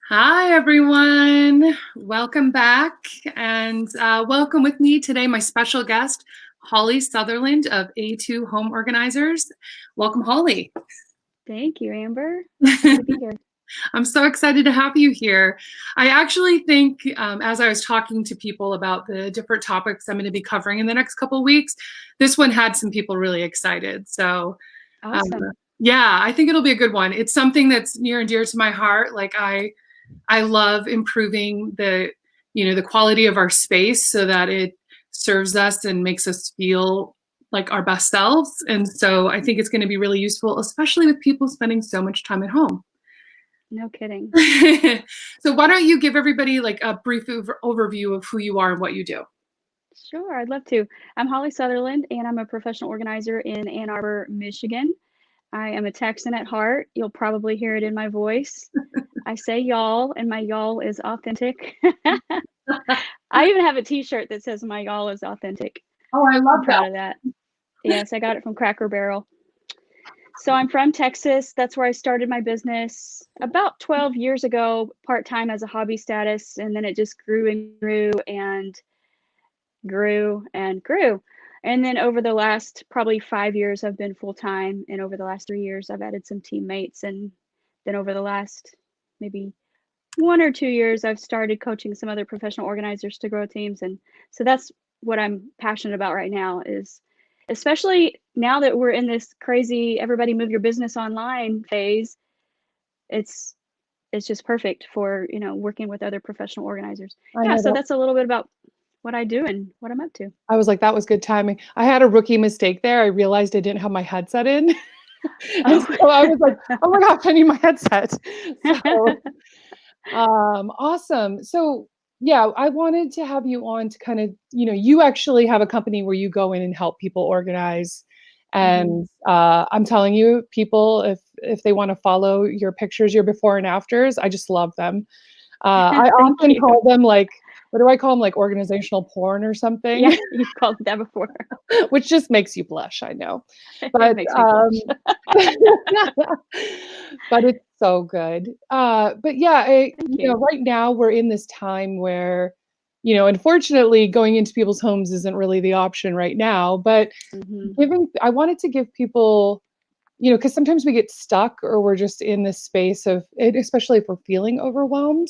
Hi, everyone. Welcome back. And welcome with me today, my special guest, Holly Southerland of A2 Home Organizers. Welcome, Holly. Thank you, Amber. Happy to be here. I'm so excited to have you here. I actually think, as I was talking to people about the different topics I'm going to be covering in the next couple of weeks, this one had some people really excited. So, um, Awesome. yeah, I think it'll be a good one. It's something that's near and dear to my heart. Like I love improving the quality of our space so that it serves us and makes us feel like our best selves. And so I think it's going to be really useful, especially with people spending so much time at home. No kidding. So why don't you give everybody like a brief overview of who you are and what you do? Sure, I'd love to. I'm Holly Southerland, and I'm a professional organizer in Ann Arbor, Michigan. I am a Texan at heart. You'll probably hear it in my voice. I say y'all, and my y'all is authentic. I even have a t-shirt that says my y'all is authentic. Oh, I I'm love that. proud of that. Yes, I got it from Cracker Barrel. So I'm from Texas. That's where I started my business about 12 years ago, part-time as a hobby status, and then it just grew and grew and grew and grew. And then over the last probably 5 years, I've been full-time, and over the last 3 years, I've added some teammates, and then over the last maybe 1 or 2 years, I've started coaching some other professional organizers to grow teams. And so that's what I'm passionate about right now is especially now that we're in this crazy everybody move your business online phase. It's it's just perfect for, working with other professional organizers. I Yeah, know so that. that's a little bit about what I do and what I'm up to. I was like, that was good timing. I had a rookie mistake there. I realized I didn't have my headset in. And Oh. so I was like, oh my gosh, I need my headset. So awesome. So yeah, I wanted to have you on to kind of, you actually have a company where you go in and help people organize. Mhm. And I'm telling you, people, if they want to follow your pictures, your before and afters, I just love them. I Thank often you. call them like, what do I call them? Like organizational porn or Yeah, something, you've called it that before. which just makes you blush, I know. It But makes me blush. but it's so good. But yeah, Thank you. right now we're in this time where, unfortunately, going into people's homes isn't really the option right now. But Mhm. I wanted to give people, because sometimes we get stuck or we're just in this space of it, especially if we're feeling overwhelmed.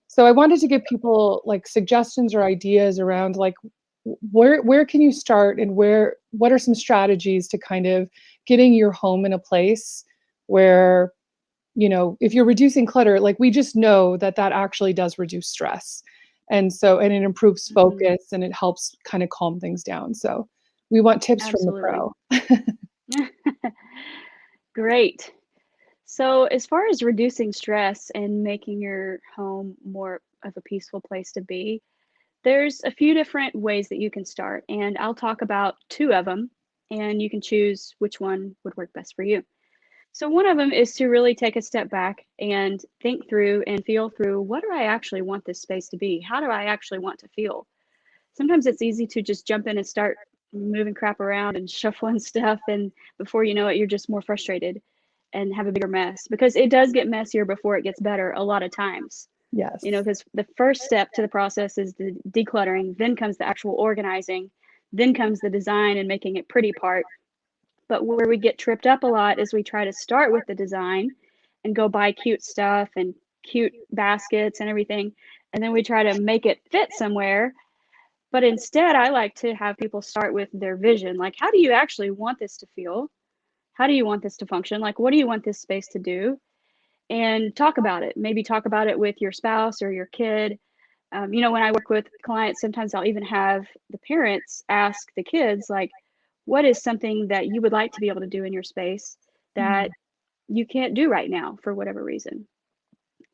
So I wanted to give people like suggestions or ideas around like where can you start and what are some strategies to kind of getting your home in a place where, if you're reducing clutter, like we just know that that actually does reduce stress. And it improves Mhm. focus and it helps kind of calm things down. So we want tips from the Absolutely. pro. Great. So, as far as reducing stress and making your home more of a peaceful place to be, there's a few different ways that you can start, and I'll talk about two of them, and you can choose which one would work best for you. So, one of them is to really take a step back and think through and feel through what do I actually want this space to be? How do I actually want to feel? Sometimes it's easy to just jump in and start moving crap around and shuffling stuff, and before you know it, you're just more frustrated and have a bigger mess because it does get messier before it gets better a lot of times. Yes. Because the first step to the process is the decluttering, then comes the actual organizing, then comes the design and making it pretty part. But where we get tripped up a lot is we try to start with the design and go buy cute stuff and cute baskets and everything, and then we try to make it fit somewhere. But instead, I like to have people start with their vision. Like, how do you actually want this to feel? How do you want this to function? Like, what do you want this space to do? And talk about it. Maybe talk about it with your spouse or your kid. When I work with clients, sometimes I'll even have the parents ask the kids, like, what is something that you would like to be able to do in your space that Mm. you can't do right now for whatever reason?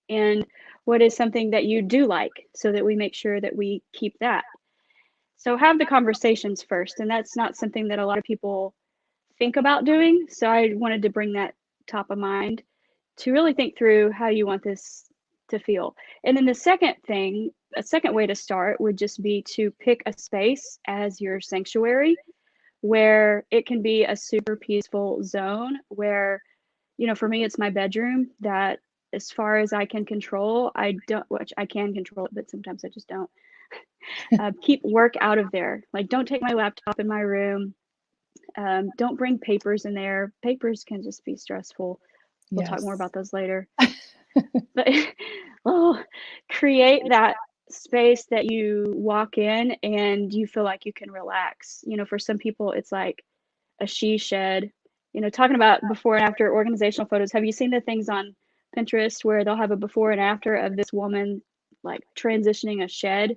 And what is something that you do like so that we make sure that we keep that? So have the conversations first. And that's not something that a lot of people think about doing. So I wanted to bring that top of mind to really think through how you want this to feel. And then the second thing, a second way to start would just be to pick a space as your sanctuary where it can be a super peaceful zone where, for me, it's my bedroom that as far as I can control, I don't, which I can control it, but sometimes I just don't. Keep work out of there. Like, don't take my laptop in my room. Don't bring papers in there. Papers can just be stressful. We'll talk more Yes. about those later. But create that space that you walk in and you feel like you can relax. You know, for some people, it's like a she shed. You know, talking about before and after organizational photos. Have you seen the things on Pinterest where they'll have a before and after of this woman like transitioning a shed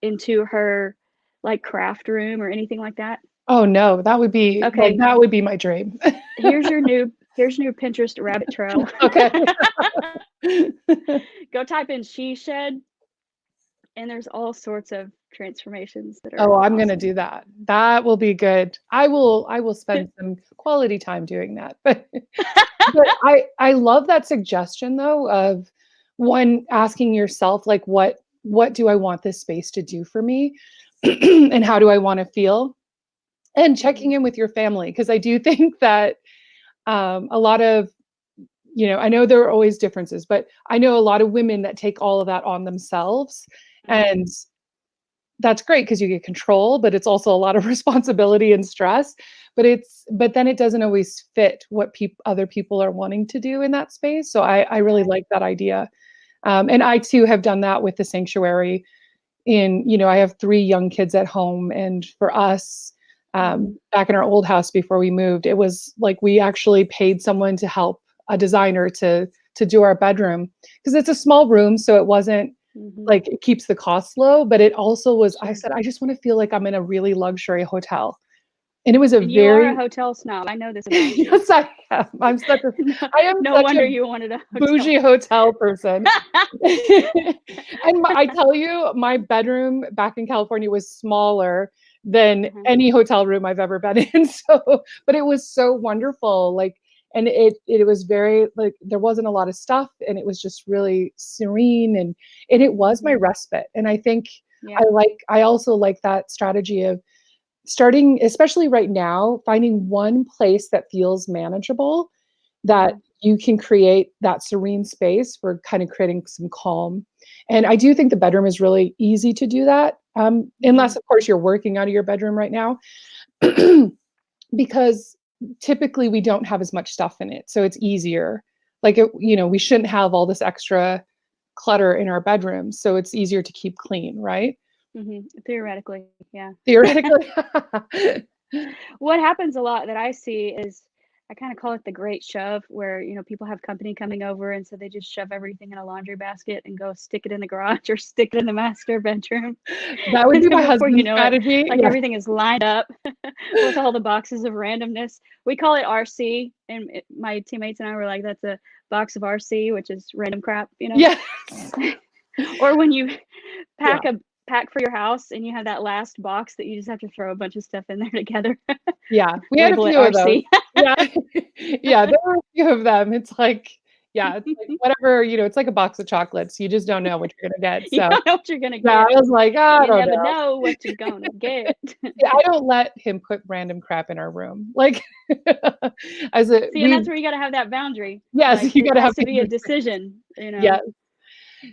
into her like craft room or anything like that? Oh no, that would be like, Okay, that would be my dream. here's your new Pinterest rabbit trail. Okay. Go type in she shed and there's all sorts of transformations that Oh, are I'm gonna awesome. do that. That will be good. I will spend some quality time doing that. But I love that suggestion though of one asking yourself like what do I want this space to do for me? And how do I want to feel? And checking Mhm. in with your family because I do think that a lot of I know there are always differences, but I know a lot of women that take all of that on themselves, Mhm. and that's great because you get control, but it's also a lot of responsibility and stress. But then it doesn't always fit what other people are wanting to do in that space. So I really Right. like that idea. And I too have done that with the sanctuary. I have 3 young kids at home, and for us, Mhm. back in our old house before we moved, it was like we actually paid someone to help a designer to do our bedroom because it's a small room, so it wasn't Mhm. like it keeps the costs low, but it also was. I Sure. said, I just want to feel like I'm in a really luxury hotel, and it was a And you are a very hotel snob. I know this about you. yes, I am. No, I am no such a wonder you wanted a hotel. bougie hotel person. And I tell you, my bedroom back in California was smaller than Uh-huh. any hotel room I've ever been in. So, but it was so wonderful. Like, and it was very like there wasn't a lot of stuff, and it was just really serene, and it was my Mhm. respite. And I think Yeah. I also like that strategy of starting, especially right now, finding one place that feels manageable that Mhm. you can create that serene space for kind of creating some calm. And I do think the bedroom is really easy to do that, unless, Mhm. of course, you're working out of your bedroom right now, because typically we don't have as much stuff in it, so it's easier. Like we shouldn't have all this extra clutter in our bedrooms, so it's easier to keep clean, right? Mhm. Theoretically, yeah. Theoretically. What happens a lot that I see is I kind of call it the great shove, where, you know, people have company coming over and so they just shove everything in a laundry basket and go stick it in the garage or stick it in the master bedroom. That would And be then my before you husband's know it, strategy. like Yeah. everything is lined up with all the boxes of randomness. We call it RC, and my teammates and I were like, that's a box of RC, which is random crap, you know? Yes. Or when you Yeah. pack for your house and you have that last box that you just have to throw a bunch of stuff in there together. Yeah, we had a Label it few of those. RC. Yeah. Yeah, there were a few of them. It's like yeah, it's like whatever, it's like a box of chocolates. You just don't know what you're gonna get. You So, don't know what you're gonna yeah, get. I was like, "I You don't never know." know what you're gonna get. Yeah, I don't let him put random crap in our room. Like, as a See, and that's where you gotta have that boundary. Like, yes, you it gotta have has to be a boundaries. decision, you know? Yes.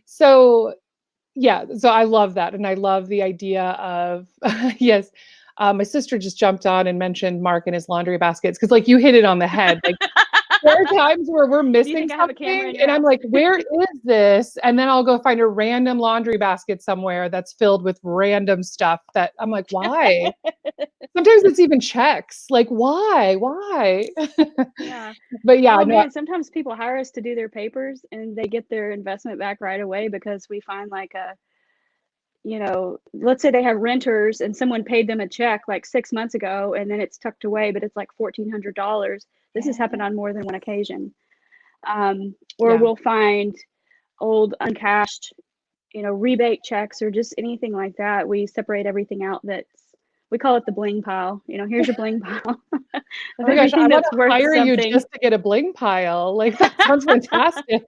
So, yeah, so I love that, and I love the idea of yes, my sister just jumped on and mentioned Mark and his laundry baskets because, like, you hit it on the head, like, there are times where we're Do you missing think I have a camera something, in your and I'm house? like, "Where is this?" And then I'll go find a random laundry basket somewhere that's filled with random stuff that I'm like, "Why?" Sometimes it's even checks, like, "Why? Why?" Yeah. But yeah, Oh, no man, sometimes people hire us to do their papers, and they get their investment back right away because we find, like, you know, let's say they have renters and someone paid them a check, like, 6 months ago, and then it's tucked away, but it's, like, $1,400. This has happened on more than one occasion. Or yeah. we'll find old uncashed, you know, rebate checks or just anything like that. We separate everything out we call it the bling pile. You know, here's your bling pile Oh of my gosh, I everything wanna that's worth hire you something. just to get a bling pile, like, that sounds fantastic.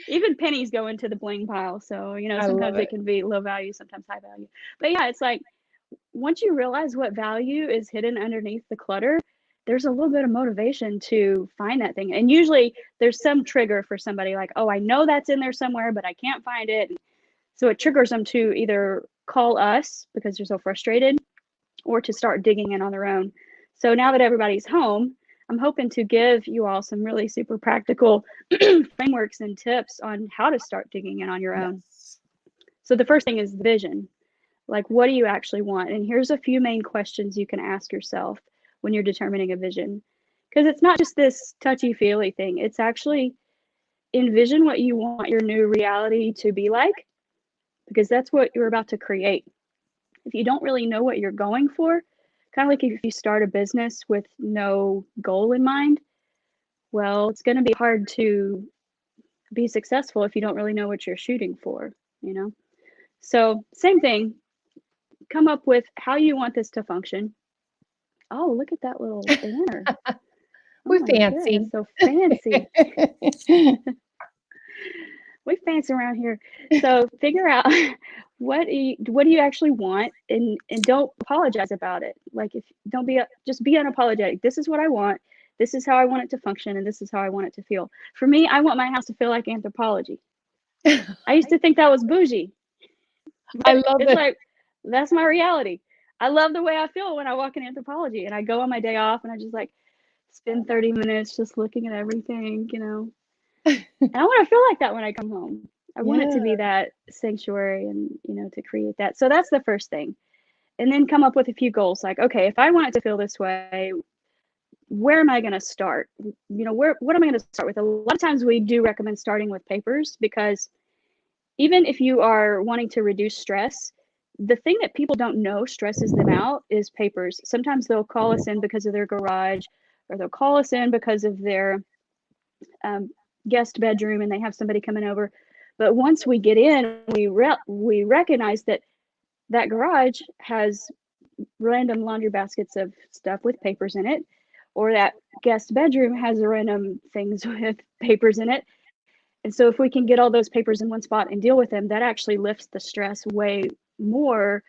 Even pennies go into the bling pile. So, you know, I love sometimes it it. can be low value, sometimes high value. But yeah, it's like once you realize what value is hidden underneath the clutter, there's a little bit of motivation to find that thing. And usually there's some trigger for somebody like, oh, I know that's in there somewhere, but I can't find it. So it triggers them to either call us because they're so frustrated or to start digging in on their own. So now that everybody's home, I'm hoping to give you all some really super practical frameworks and tips on how to start digging in on your own. So the first thing is the vision. Like, what do you actually want? And here's a few main questions you can ask yourself when you're determining a vision. Because it's not just this touchy-feely thing. It's actually envision what you want your new reality to be like, because that's what you're about to create. If you don't really know what you're going for, kind of like if you start a business with no goal in mind, well, it's going to be hard to be successful if you don't really know what you're shooting for, you know? So same thing, come up with how you want this to function. Oh, look at that little banner. Oh We're my fancy. goodness, so fancy. We fancy around here. So figure out what do you actually want, and don't apologize about it. Like, if don't be just be unapologetic. This is what I want. This is how I want it to function, and this is how I want it to feel. For me, I want my house to feel like Anthropologie. I used to think that was bougie. I love It's it. like, that's my reality. I love the way I feel when I walk in Anthropologie, and I go on my day off and I just like spend 30 minutes just looking at everything, you know. And I want to feel like that when I come home. I want it to be that sanctuary and, you know, to create that. So that's the first thing. And then come up with a few goals like, okay, if I want it to feel this way, where am I going to start? You know, what am I going to start with? A lot of times we do recommend starting with papers, because even if you are wanting to reduce stress, the thing that people don't know stresses them out is papers. Sometimes they'll call us in because of their garage, or they'll call us in because of their guest bedroom and they have somebody coming over. But once we get in, we recognize that that garage has random laundry baskets of stuff with papers in it, or that guest bedroom has random things with papers in it. And so if we can get all those papers in one spot and deal with them, that actually lifts the stress way more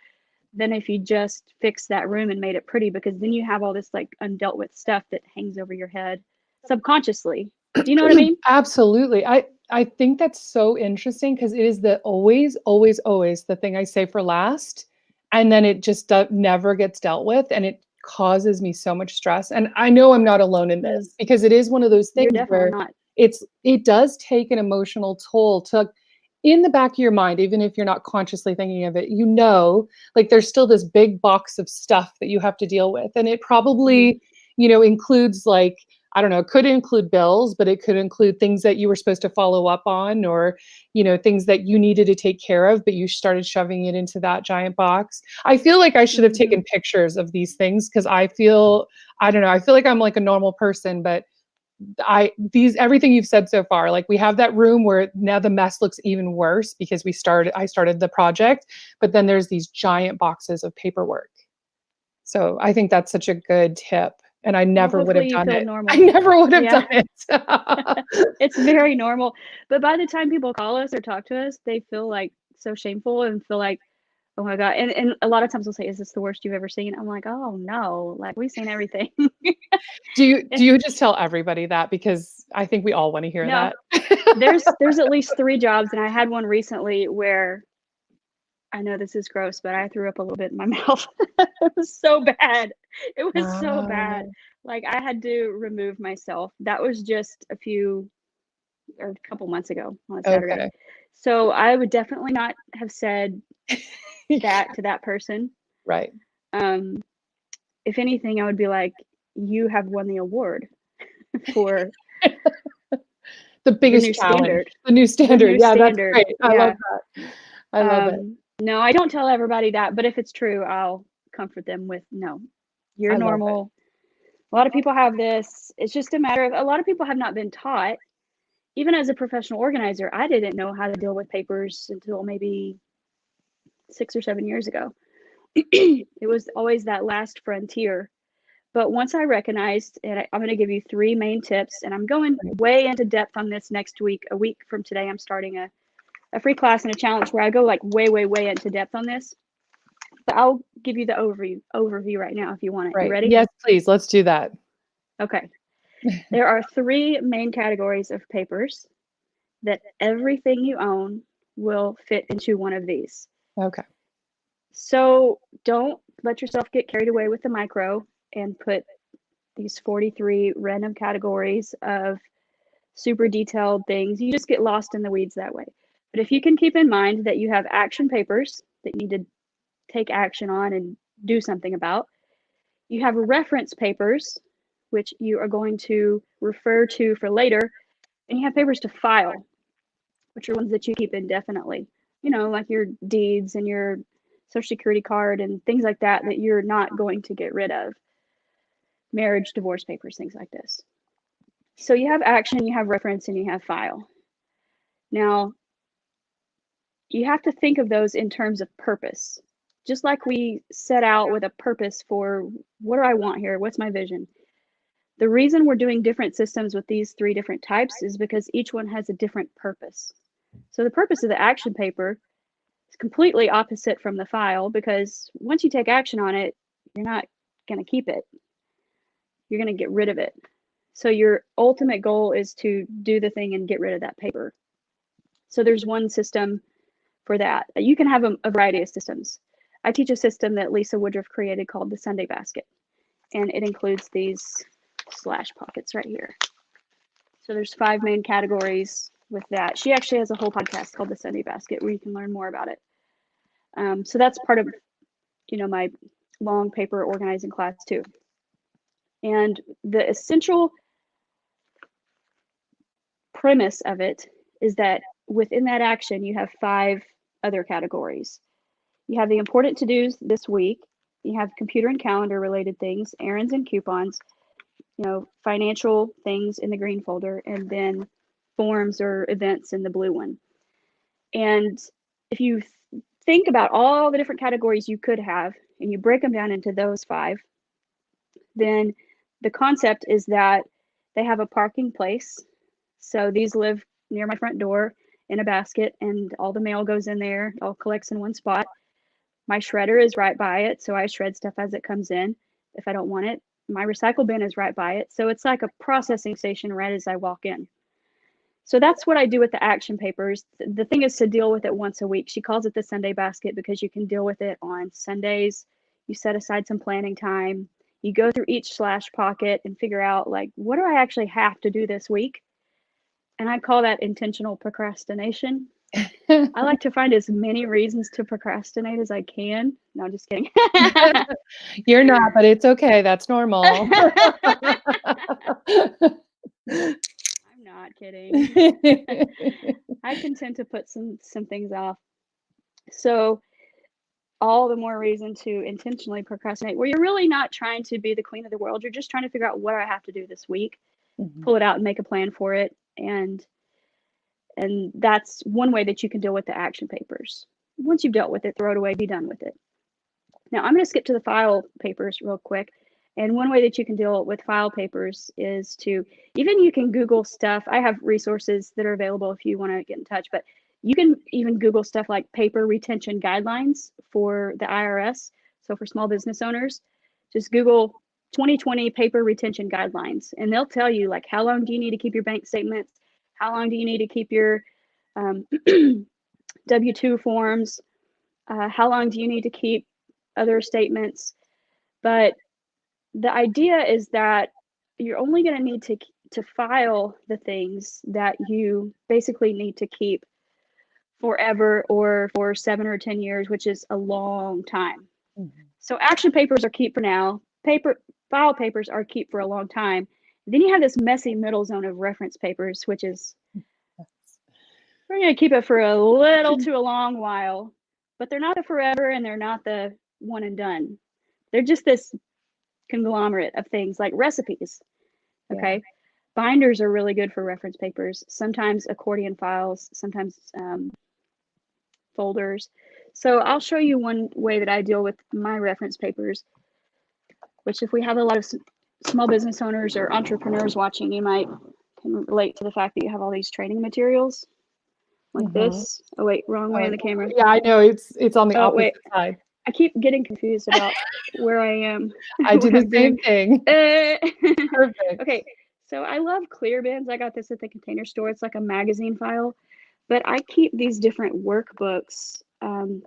than if you just fix that room and made it pretty, because then you have all this like undealt with stuff that hangs over your head subconsciously. Do you know what I mean? Absolutely. I think that's so interesting, because it is the always, always, always the thing I say for last. And then it just never gets dealt with. And it causes me so much stress. And I know I'm not alone in this, because it is one of those You're things definitely where not. it does take an emotional toll to, in the back of your mind, even if you're not consciously thinking of it, you know, like there's still this big box of stuff that you have to deal with. And it probably, you know, includes like, I don't know, it could include bills, but it could include things that you were supposed to follow up on, or, you know, things that you needed to take care of, but you started shoving it into that giant box. I feel like I should have taken pictures of these things, because I don't know, I feel like I'm like a normal person, but everything you've said so far, like we have that room where now the mess looks even worse because I started the project, but then there's these giant boxes of paperwork. So I think that's such a good tip. And I never would have Hopefully you done feel it. normal. I never would have Yeah. done it. It's very normal. But by the time people call us or talk to us, they feel like so shameful and feel like, oh my God. And a lot of times they'll say, is this the worst you've ever seen? I'm like, oh no, like we've seen everything. Do you just tell everybody that? Because I think we all want to hear No, that. there's at least 3 jobs, and I had one recently where, I know this is gross, but I threw up a little bit in my mouth. It was so bad. It was so bad. Wow. Like I had to remove myself. That was just a couple months ago on a Saturday. Okay. So I would definitely not have said that to that person. Right. If anything, I would be like, you have won the award for The the biggest new challenge. standard. The new The standard. new Yeah, that's standard. great. I love Yeah. that. I love it. No, I don't tell everybody that, but if it's true, I'll comfort them with, no, you're I love it. normal. A lot of people have this. It's just a matter of, a lot of people have not been taught. Even as a professional organizer, I didn't know how to deal with papers until maybe 6 or 7 years ago. It was always that last frontier. But once I recognized, and I'm going to give you 3 main tips, and I'm going way into depth on this next week. A week from today, I'm starting a free class and a challenge where I go like way, way, way into depth on this. But I'll give you the overview right now if you want it. You Right. ready? Yes, please. Let's do that. Okay. There are 3 main categories of papers that everything you own will fit into one of these. Okay. So don't let yourself get carried away with the micro and put these 43 random categories of super detailed things. You just get lost in the weeds that way. But if you can keep in mind that you have action papers that you need to take action on and do something about, you have reference papers, which you are going to refer to for later, and you have papers to file, which are ones that you keep indefinitely, like your deeds and your social security card and things like that, that you're not going to get rid of. Marriage, divorce papers, things like this. So you have action, you have reference, and you have file. Now, you have to think of those in terms of purpose. Just like we set out with a purpose for what do I want here? What's my vision? The reason we're doing different systems with these 3 different types is because each one has a different purpose. So the purpose of the action paper is completely opposite from the file, because once you take action on it, you're not going to keep it. You're going to get rid of it. So your ultimate goal is to do the thing and get rid of that paper. So there's one system for that. You can have a variety of systems. I teach a system that Lisa Woodruff created called the Sunday basket, and it includes these slash pockets right here. So there's 5 main categories with that. She actually has a whole podcast called the Sunday basket where you can learn more about it. So that's part of, my long paper organizing class too. And the essential premise of it is that within that action, you have 5 other categories. You have the important to-dos this week. You have computer and calendar related things, errands and coupons, financial things in the green folder, and then forms or events in the blue one. And if you think about all the different categories you could have, and you break them down into those 5, then the concept is that they have a parking place. So these live near my front door in a basket, and all the mail goes in there, all collects in one spot. My shredder is right by it, so I shred stuff as it comes in if I don't want it. My recycle bin is right by it, so it's like a processing station right as I walk in. So that's what I do with the action papers. The thing is to deal with it once a week. She calls it the Sunday basket because you can deal with it on Sundays. You set aside some planning time. You go through each slash pocket and figure out, like, what do I actually have to do this week? And I call that intentional procrastination. I like to find as many reasons to procrastinate as I can. No, I'm just kidding. You're not, but it's okay. That's normal. I'm not kidding. I can tend to put some things off. So all the more reason to intentionally procrastinate, where you're really not trying to be the queen of the world. You're just trying to figure out what I have to do this week, pull it out and make a plan for it. And that's one way that you can deal with the action papers. Once you've dealt with it, throw it away, be done with it. Now I'm going to skip to the file papers real quick. And one way that you can deal with file papers is to, you can Google stuff. I have resources that are available if you want to get in touch, but you can even Google stuff like paper retention guidelines for the IRS. So for small business owners, just Google 2020 paper retention guidelines, and they'll tell you, like, how long do you need to keep your bank statements? How long do you need to keep your W-2 forms? How long do you need to keep other statements? But the idea is that you're only going to need to file the things that you basically need to keep forever or for 7 or 10 years, which is a long time. So action papers are keep for now. File papers are keep for a long time. Then you have this messy middle zone of reference papers, which is, we're going to keep it for a little to a long while, but they're not the forever and they're not the one and done. They're just this conglomerate of things like recipes. Okay. Yeah. Binders are really good for reference papers, sometimes accordion files, sometimes folders. So I'll show you one way that I deal with my reference papers, which if we have a lot of small business owners or entrepreneurs watching, you might can relate to the fact that you have all these training materials like this. Oh wait, wrong way in the camera. Yeah, I know, it's on the opposite side. I keep getting confused about where I am. I do What the I'm same doing. thing. Perfect. Okay, so I love clear bins. I got this at the Container Store. It's like a magazine file, but I keep these different workbooks.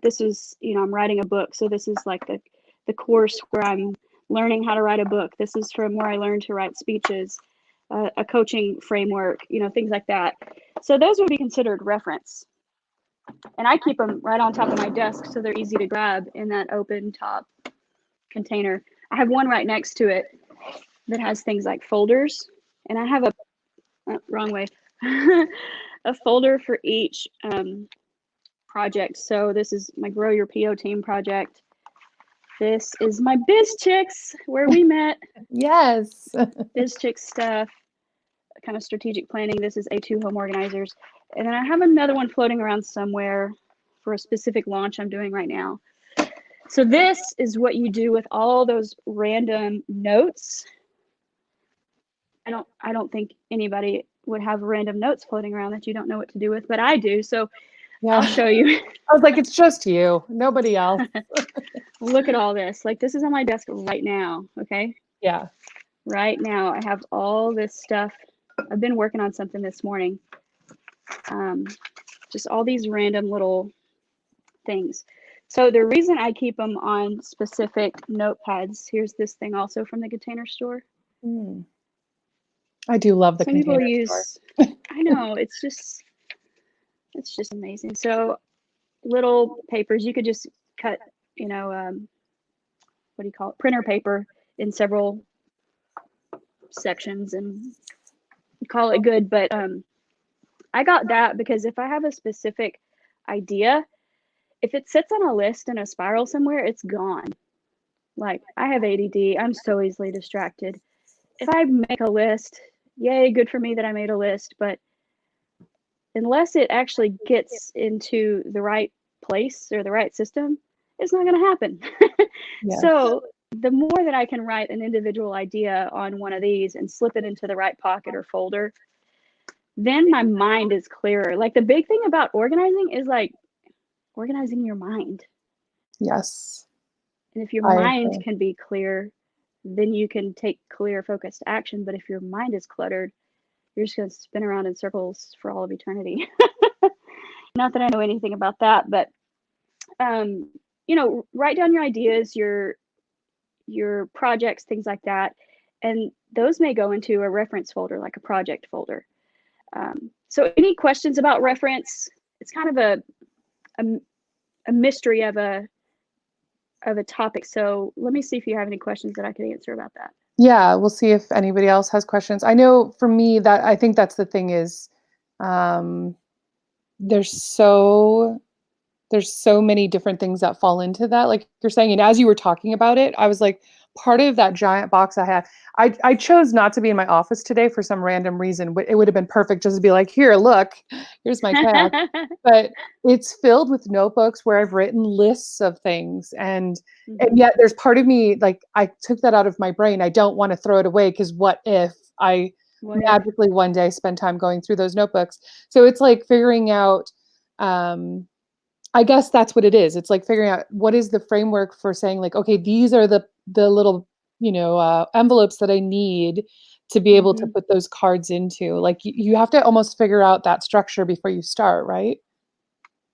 This is, I'm writing a book, so this is like the course where I'm learning how to write a book. This is from where I learned to write speeches, a coaching framework, things like that. So those would be considered reference. And I keep them right on top of my desk so they're easy to grab in that open top container. I have one right next to it that has things like folders, and I have wrong way, a folder for each project. So this is my Grow Your PO Team project. This is my Biz Chicks, where we met. Yes. Biz Chicks stuff, kind of strategic planning. This is A2 Home Organizers. And then I have another one floating around somewhere for a specific launch I'm doing right now. So this is what you do with all those random notes. I don't think anybody would have random notes floating around that you don't know what to do with, but I do. So Yeah. I'll show you. I was like, it's just you, nobody else. Look at all this. Like, this is on my desk right now. Okay. Yeah. Right now, I have all this stuff. I've been working on something this morning. Just all these random little things. So the reason I keep them on specific notepads, here's this thing also from the Container Store. I do love the Some people Container use, Store. I know, it's just amazing. So little papers, you could just cut, what do you call it? Printer paper in several sections and call it good. But I got that because if I have a specific idea, if it sits on a list in a spiral somewhere, it's gone. Like, I have ADD. I'm so easily distracted. If I make a list, yay, good for me that I made a list. But unless it actually gets into the right place or the right system, it's not going to happen. Yes. So the more that I can write an individual idea on one of these and slip it into the right pocket or folder, then my mind is clearer. Like, the big thing about organizing is like organizing your mind. Yes. And if your I mind agree. can be clear, then you can take clear, focused action. But if your mind is cluttered, you're just going to spin around in circles for all of eternity. Not that I know anything about that, but write down your ideas, your projects, things like that, and those may go into a reference folder, like a project folder. So any questions about reference? It's kind of a mystery of a topic. So let me see if you have any questions that I can answer about that. Yeah, we'll see if anybody else has questions. I know for me that I think that's the thing is there's so many different things that fall into that, like you're saying. And as you were talking about it, I was like, part of that giant box I had, I chose not to be in my office today for some random reason. It would have been perfect just to be like, here, look, here's my task. But it's filled with notebooks where I've written lists of things. And yet there's part of me, like, I took that out of my brain. I don't want to throw it away because what if I magically one day spend time going through those notebooks? So it's like figuring out, I guess that's what it is. It's like figuring out what is the framework for saying, like, okay, these are the little, envelopes that I need to be able to put those cards into. Like, you have to almost figure out that structure before you start, right?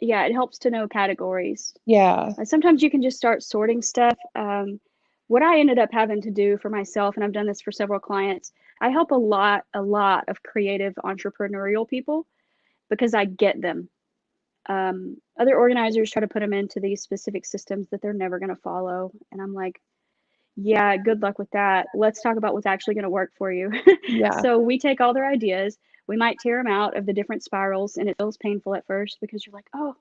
Yeah, it helps to know categories. Yeah. Sometimes you can just start sorting stuff. What I ended up having to do for myself, and I've done this for several clients, I help a lot of creative entrepreneurial people because I get them. Other organizers try to put them into these specific systems that they're never going to follow. And I'm like, yeah, good luck with that. Let's talk about what's actually going to work for you. Yeah. So we take all their ideas, we might tear them out of the different spirals, and it feels painful at first because you're like, oh.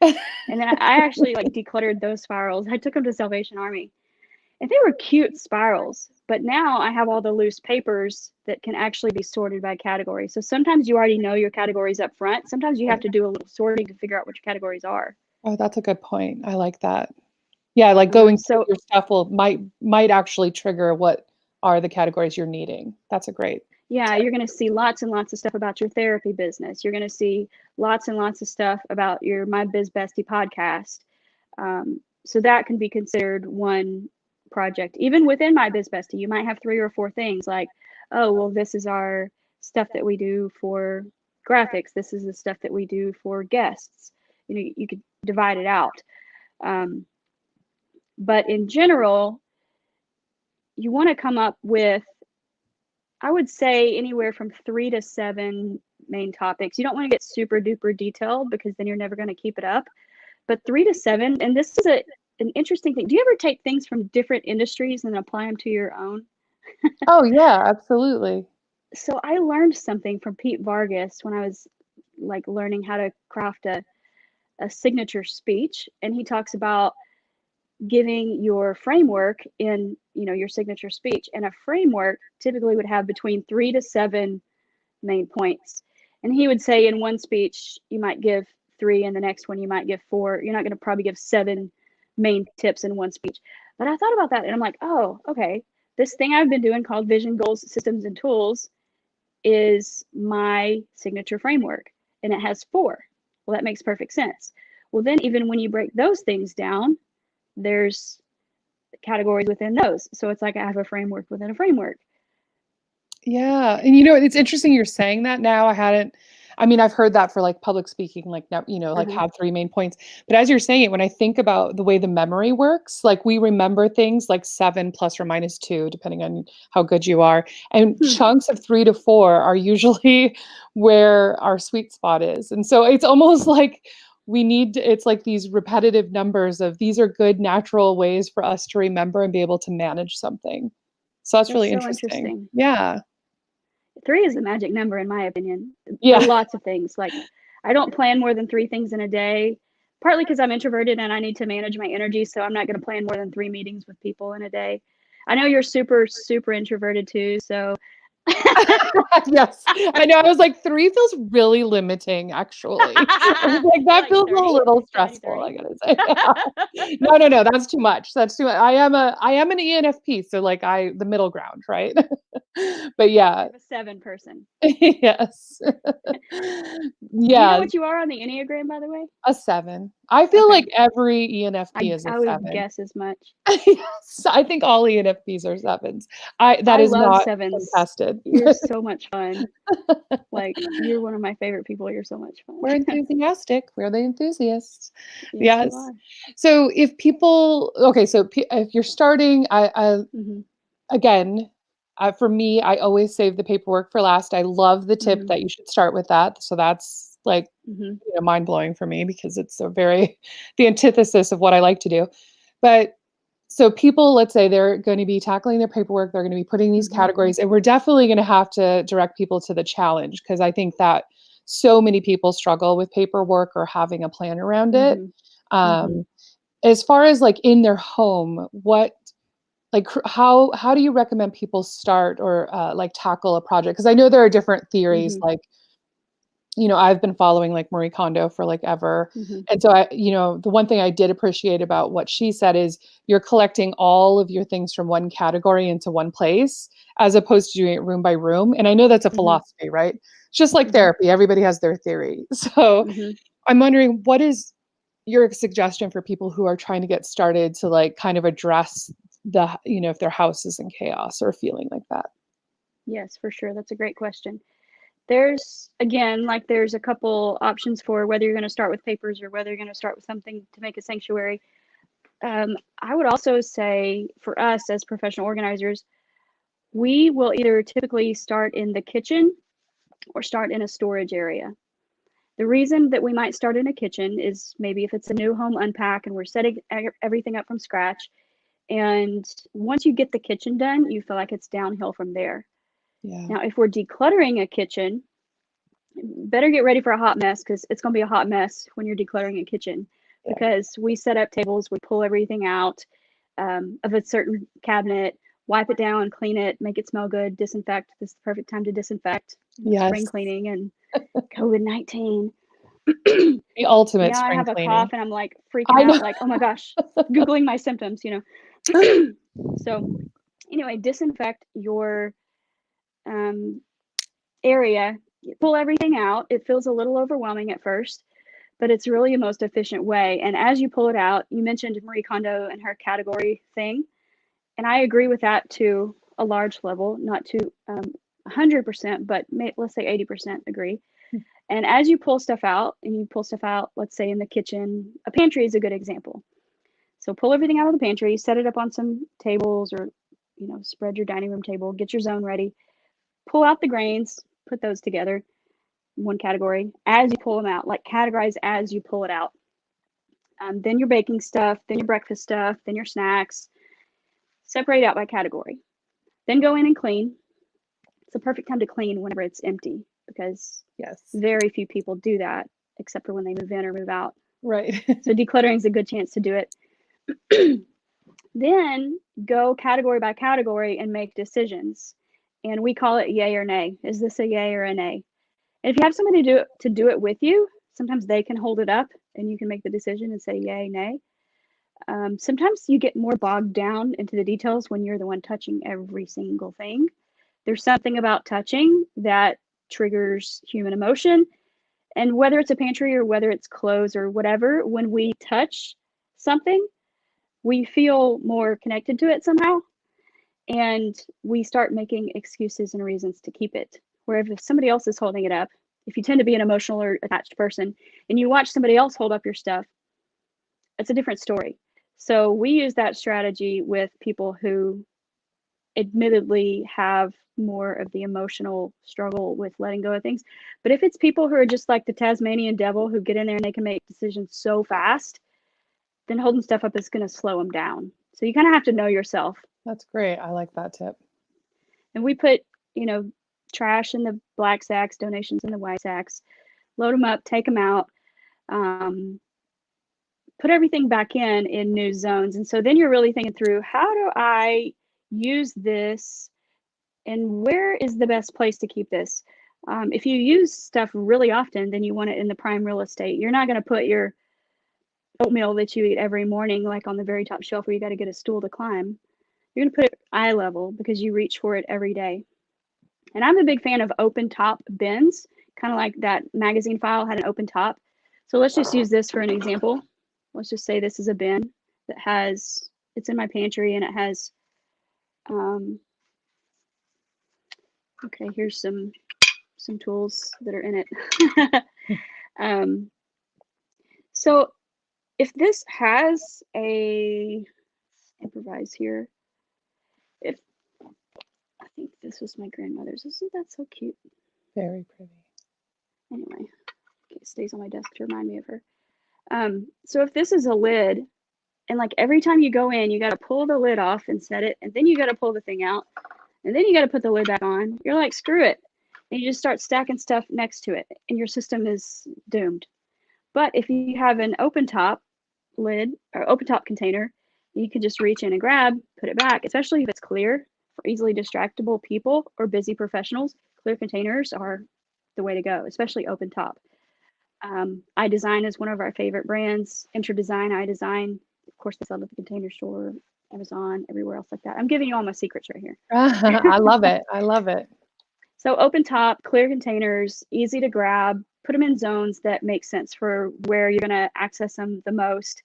And then I actually like decluttered those spirals. I took them to Salvation Army, and they were cute spirals. But now I have all the loose papers that can actually be sorted by category. So sometimes you already know your categories up front. Sometimes you have to do a little sorting to figure out what your categories are. Oh, that's a good point. I like that. Yeah, like going through your stuff might actually trigger what are the categories you're needing. That's a great. Yeah, you're going to see lots and lots of stuff about your therapy business. You're going to see lots and lots of stuff about your My Biz Bestie podcast. So that can be considered one project. Even within my Biz Bestie, you might have 3 or 4 things like, oh, well, this is our stuff that we do for graphics. This is the stuff that we do for guests. You could divide it out. But in general, you want to come up with, I would say, anywhere from 3 to 7 main topics. You don't want to get super duper detailed because then you're never going to keep it up. But 3 to 7, and this is an interesting thing. Do you ever take things from different industries and apply them to your own? Oh yeah, absolutely. So I learned something from Pete Vargas when I was like learning how to craft a signature speech, and he talks about giving your framework in your signature speech, and a framework typically would have between 3 to 7 main points. And he would say in one speech you might give 3, and the next one you might give 4. You're not going to probably give 7 main tips in one speech. But I thought about that and I'm like, oh, okay, this thing I've been doing called vision, goals, systems, and tools is my signature framework, and it has 4. Well, that makes perfect sense. Well, then even when you break those things down, there's categories within those. So it's like I have a framework within a framework. Yeah, and it's interesting you're saying that now. I mean, I've heard that for like public speaking, like now, like Uh-huh. have 3 main points. But as you're saying it, when I think about the way the memory works, like we remember things like 7 plus or minus 2, depending on how good you are. And chunks of 3 to 4 are usually where our sweet spot is. And so it's almost like it's like these repetitive numbers of these are good natural ways for us to remember and be able to manage something. So that's That's really so interesting. interesting. Yeah. 3 is the magic number in my opinion for Yeah. lots of things. Like I don't plan more than 3 things in a day, partly because I'm introverted and I need to manage my energy. So I'm not going to plan more than 3 meetings with people in a day. I know you're super, super introverted too. So Yes. I know. I was like, 3 feels really limiting, actually. I was like, you're that like feels a 30? little Do I do stressful, 30? I gotta say. Yeah. No, no, no, that's too much. That's too much. I am an ENFP, so like the middle ground, right? But I yeah. have a 7 person. Yes. Do you know Yeah, what you are on the Enneagram, by the way? a 7. I feel Okay. like every ENFP is a I would 7. guess as much. Yes, I think all ENFPs are 7s. That I is love not 7s. contested. You're so much fun. Like, you're one of my favorite people. You're so much fun. We're enthusiastic. We're the enthusiasts. Yes, you Yes. are. So if people, okay, so if you're starting, Mhm. again, for me, I always save the paperwork for last. I love the tip Mhm. that you should start with that. So that's like, Mhm. mind blowing for me because it's the antithesis of what I like to do. But so people, let's say they're going to be tackling their paperwork, they're going to be putting these Mhm. categories, and we're definitely going to have to direct people to the challenge because I think that so many people struggle with paperwork or having a plan around it. Mhm. Mhm. Um, as far as like in their home, how do you recommend people start or like tackle a project? Because I know there are different theories, Mhm. like I've been following like Marie Kondo for like ever. Mhm. And so the one thing I did appreciate about what she said is you're collecting all of your things from one category into one place as opposed to doing it room by room. And I know that's a Mhm. philosophy, right? It's just like Mhm. therapy. Everybody has their theory. So Mhm. I'm wondering, what is your suggestion for people who are trying to get started to like kind of address if their house is in chaos or feeling like that? Yes, for sure. That's a great question. There's again, like there's a couple options for whether you're going to start with papers or whether you're going to start with something to make a sanctuary. I would also say for us as professional organizers, we will either typically start in the kitchen or start in a storage area. The reason that we might start in a kitchen is maybe if it's a new home unpack and we're setting everything up from scratch. And once you get the kitchen done, you feel like it's downhill from there. Yeah. Now, if we're decluttering a kitchen, better get ready for a hot mess because it's going to be a hot mess when you're decluttering a kitchen Yeah. because we set up tables, we pull everything out of a certain cabinet, wipe it down, clean it, make it smell good, disinfect. This is the perfect time to disinfect, spring Yes. cleaning and COVID-19. The ultimate Now I spring have a cough cleaning. and I'm like freaking I know. out, like, oh my gosh, Googling my symptoms. So, anyway, disinfect your um, area, pull everything out. It feels a little overwhelming at first, but it's really the most efficient way. And as you pull it out, you mentioned Marie Kondo and her category thing. And I agree with that to a large level, not to 100%, but let's say 80% agree. And as you pull stuff out, and you pull stuff out, let's say in the kitchen, a pantry is a good example. So pull everything out of the pantry, set it up on some tables, or spread your dining room table, get your zone ready, pull out the grains, put those together in one category as you pull them out, like categorize as you pull it out. Then your baking stuff, then your breakfast stuff, then your snacks, separate out by category. Then go in and clean. It's a perfect time to clean whenever it's empty, because very few people do that except for when they move in or move out. Right. So decluttering is a good chance to do it. Then go category by category and make decisions. And we call it yay or nay. Is this a yay or a nay? And if you have somebody to do it with you, sometimes they can hold it up and you can make the decision and say yay, nay. Sometimes you get more bogged down into the details when you're the one touching every single thing. There's something about touching that triggers human emotion. And whether it's a pantry or whether it's clothes or whatever, when we touch something, we feel more connected to it somehow. And we start making excuses and reasons to keep it. Where if somebody else is holding it up, if you tend to be an emotional or attached person and you watch somebody else hold up your stuff, it's a different story. So we use that strategy with people who admittedly have more of the emotional struggle with letting go of things. But if it's people who are just like the Tasmanian devil who get in there and they can make decisions so fast, then holding stuff up is going to slow them down. So you kind of have to know yourself. That's great. I like that tip. And we put, trash in the black sacks, donations in the white sacks, load them up, take them out, put everything back in new zones. And so then you're really thinking through, how do I use this and where is the best place to keep this? If you use stuff really often, then you want it in the prime real estate. You're not going to put your oatmeal that you eat every morning like on the very top shelf where you got to get a stool to climb. You're going to put it eye level because you reach for it every day. And I'm a big fan of open top bins, kind of like that magazine file had an open top. So let's just use this for an example. Let's just say this is a bin that it's in my pantry and it has, okay, here's some tools that are in it. So if this has improvise here. I think this was my grandmother's. Isn't that so cute? Very pretty. Anyway, it stays on my desk to remind me of her. So if this is a lid, and like every time you go in, you got to pull the lid off and set it, and then you got to pull the thing out, and then you got to put the lid back on. You're like, screw it. And you just start stacking stuff next to it, and your system is doomed. But if you have an open top lid or open top container, you can just reach in and grab, put it back, especially if it's clear. For easily distractible people or busy professionals, clear containers are the way to go, especially open top. iDesign is one of our favorite brands. InterDesign, iDesign. Of course, they sell at the Container Store, Amazon, everywhere else like that. I'm giving you all my secrets right here. I love it. I love it. So open top, clear containers, easy to grab, put them in zones that make sense for where you're going to access them the most.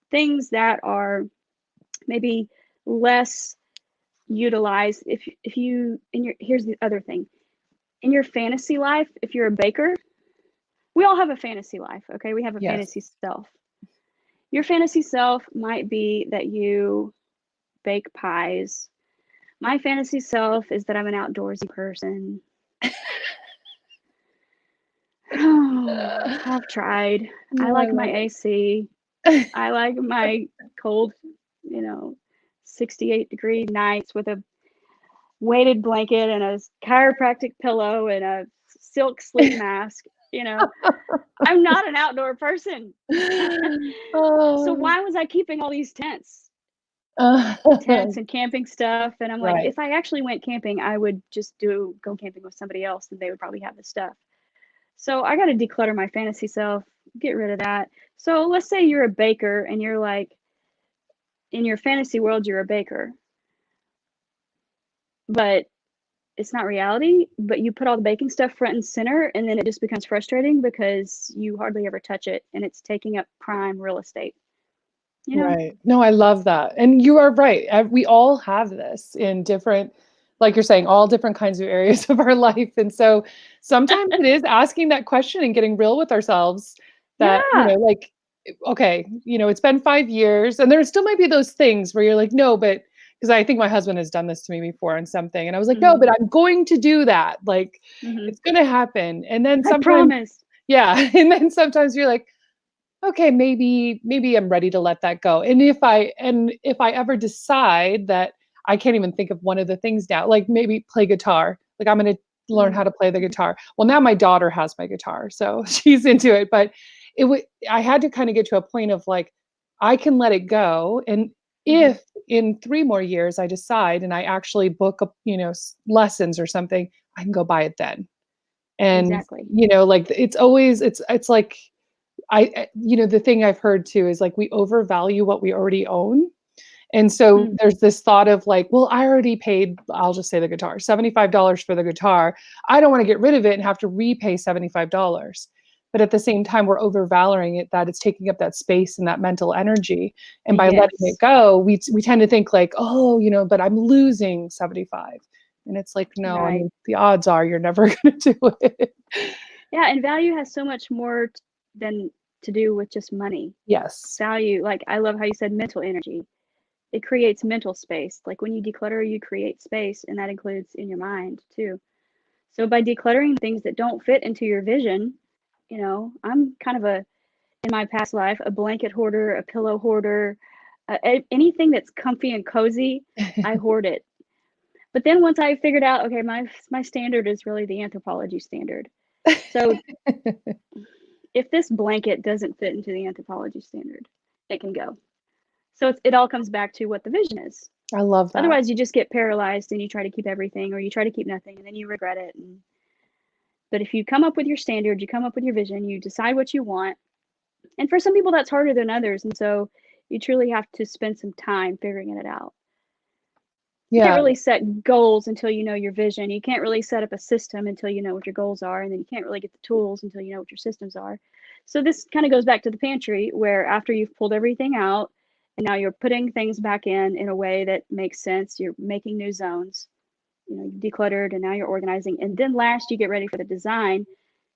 Things that are maybe less utilized. Here's the other thing. In your fantasy life, if you're a baker, we all have a fantasy life, okay? We have a fantasy self. Your fantasy self might be that you bake pies. My fantasy self is that I'm an outdoorsy person. I've tried. I like my AC. I like my cold, 68-degree nights with a weighted blanket and a chiropractic pillow and a silk sleep mask. I'm not an outdoor person. So why was I keeping all these tents and camping stuff? And I'm like, if I actually went camping, I would just go camping with somebody else and they would probably have the stuff. So I got to declutter my fantasy self, get rid of that. So let's say you're a baker and you're like, in your fantasy world, you're a baker. But it's not reality, but you put all the baking stuff front and center, and then it just becomes frustrating because you hardly ever touch it and it's taking up prime real estate, you know? Right. No, I love that. And you are right. We all have this in different, like you're saying, all different kinds of areas of our life. And so sometimes it is asking that question and getting real with ourselves that, Yeah. like, okay, it's been 5 years and there still might be those things where you're like, no, but because I think my husband has done this to me before on something. And I was like, no, Mhm. but I'm going to do that. Like, Mhm. it's going to happen. And then I sometimes, promise. yeah. And then sometimes you're like, okay, maybe I'm ready to let that go. And if I ever decide that I can't even think of one of the things now, like maybe play guitar, like I'm going to learn Mhm. how to play the guitar. Well, now my daughter has my guitar, so she's into it, but I had to kind of get to a point of like I can let it go, and Mhm. if in 3 more years I decide and I actually book up, lessons or something, I can go buy it then. And Exactly. like it's like the thing I've heard too is like we overvalue what we already own. And so Mm. there's this thought of like, well, I already paid, I'll just say the guitar, $75 for the guitar. I don't want to get rid of it and have to repay $75. But at the same time, we're overvaluing it that it's taking up that space and that mental energy. And by letting it Yes. go, we tend to think like, oh, but I'm losing 75. And it's like, no, I Right. mean, the odds are you're never going to do it. Yeah, and value has so much more than to do with just money. Yes. Value, like I love how you said mental energy. It creates mental space. Like when you declutter, you create space, and that includes in your mind too. So by decluttering things that don't fit into your vision, I'm kind of in my past life, a blanket hoarder, a pillow hoarder, anything that's comfy and cozy, I hoard it. But then once I figured out, okay, my standard is really the anthropology standard. So if this blanket doesn't fit into the anthropology standard, it can go. So it all comes back to what the vision is. I love that. Otherwise, you just get paralyzed and you try to keep everything, or you try to keep nothing, and then you regret it. But if you come up with your standard, you come up with your vision, you decide what you want. And for some people, that's harder than others. And so you truly have to spend some time figuring it out. You can't Yeah. really set goals until you know your vision. You can't really set up a system until you know what your goals are. And then you can't really get the tools until you know what your systems are. So this kind of goes back to the pantry, where after you've pulled everything out and now you're putting things back in a way that makes sense, you're making new zones, you decluttered and now you're organizing. And then last, you get ready for the design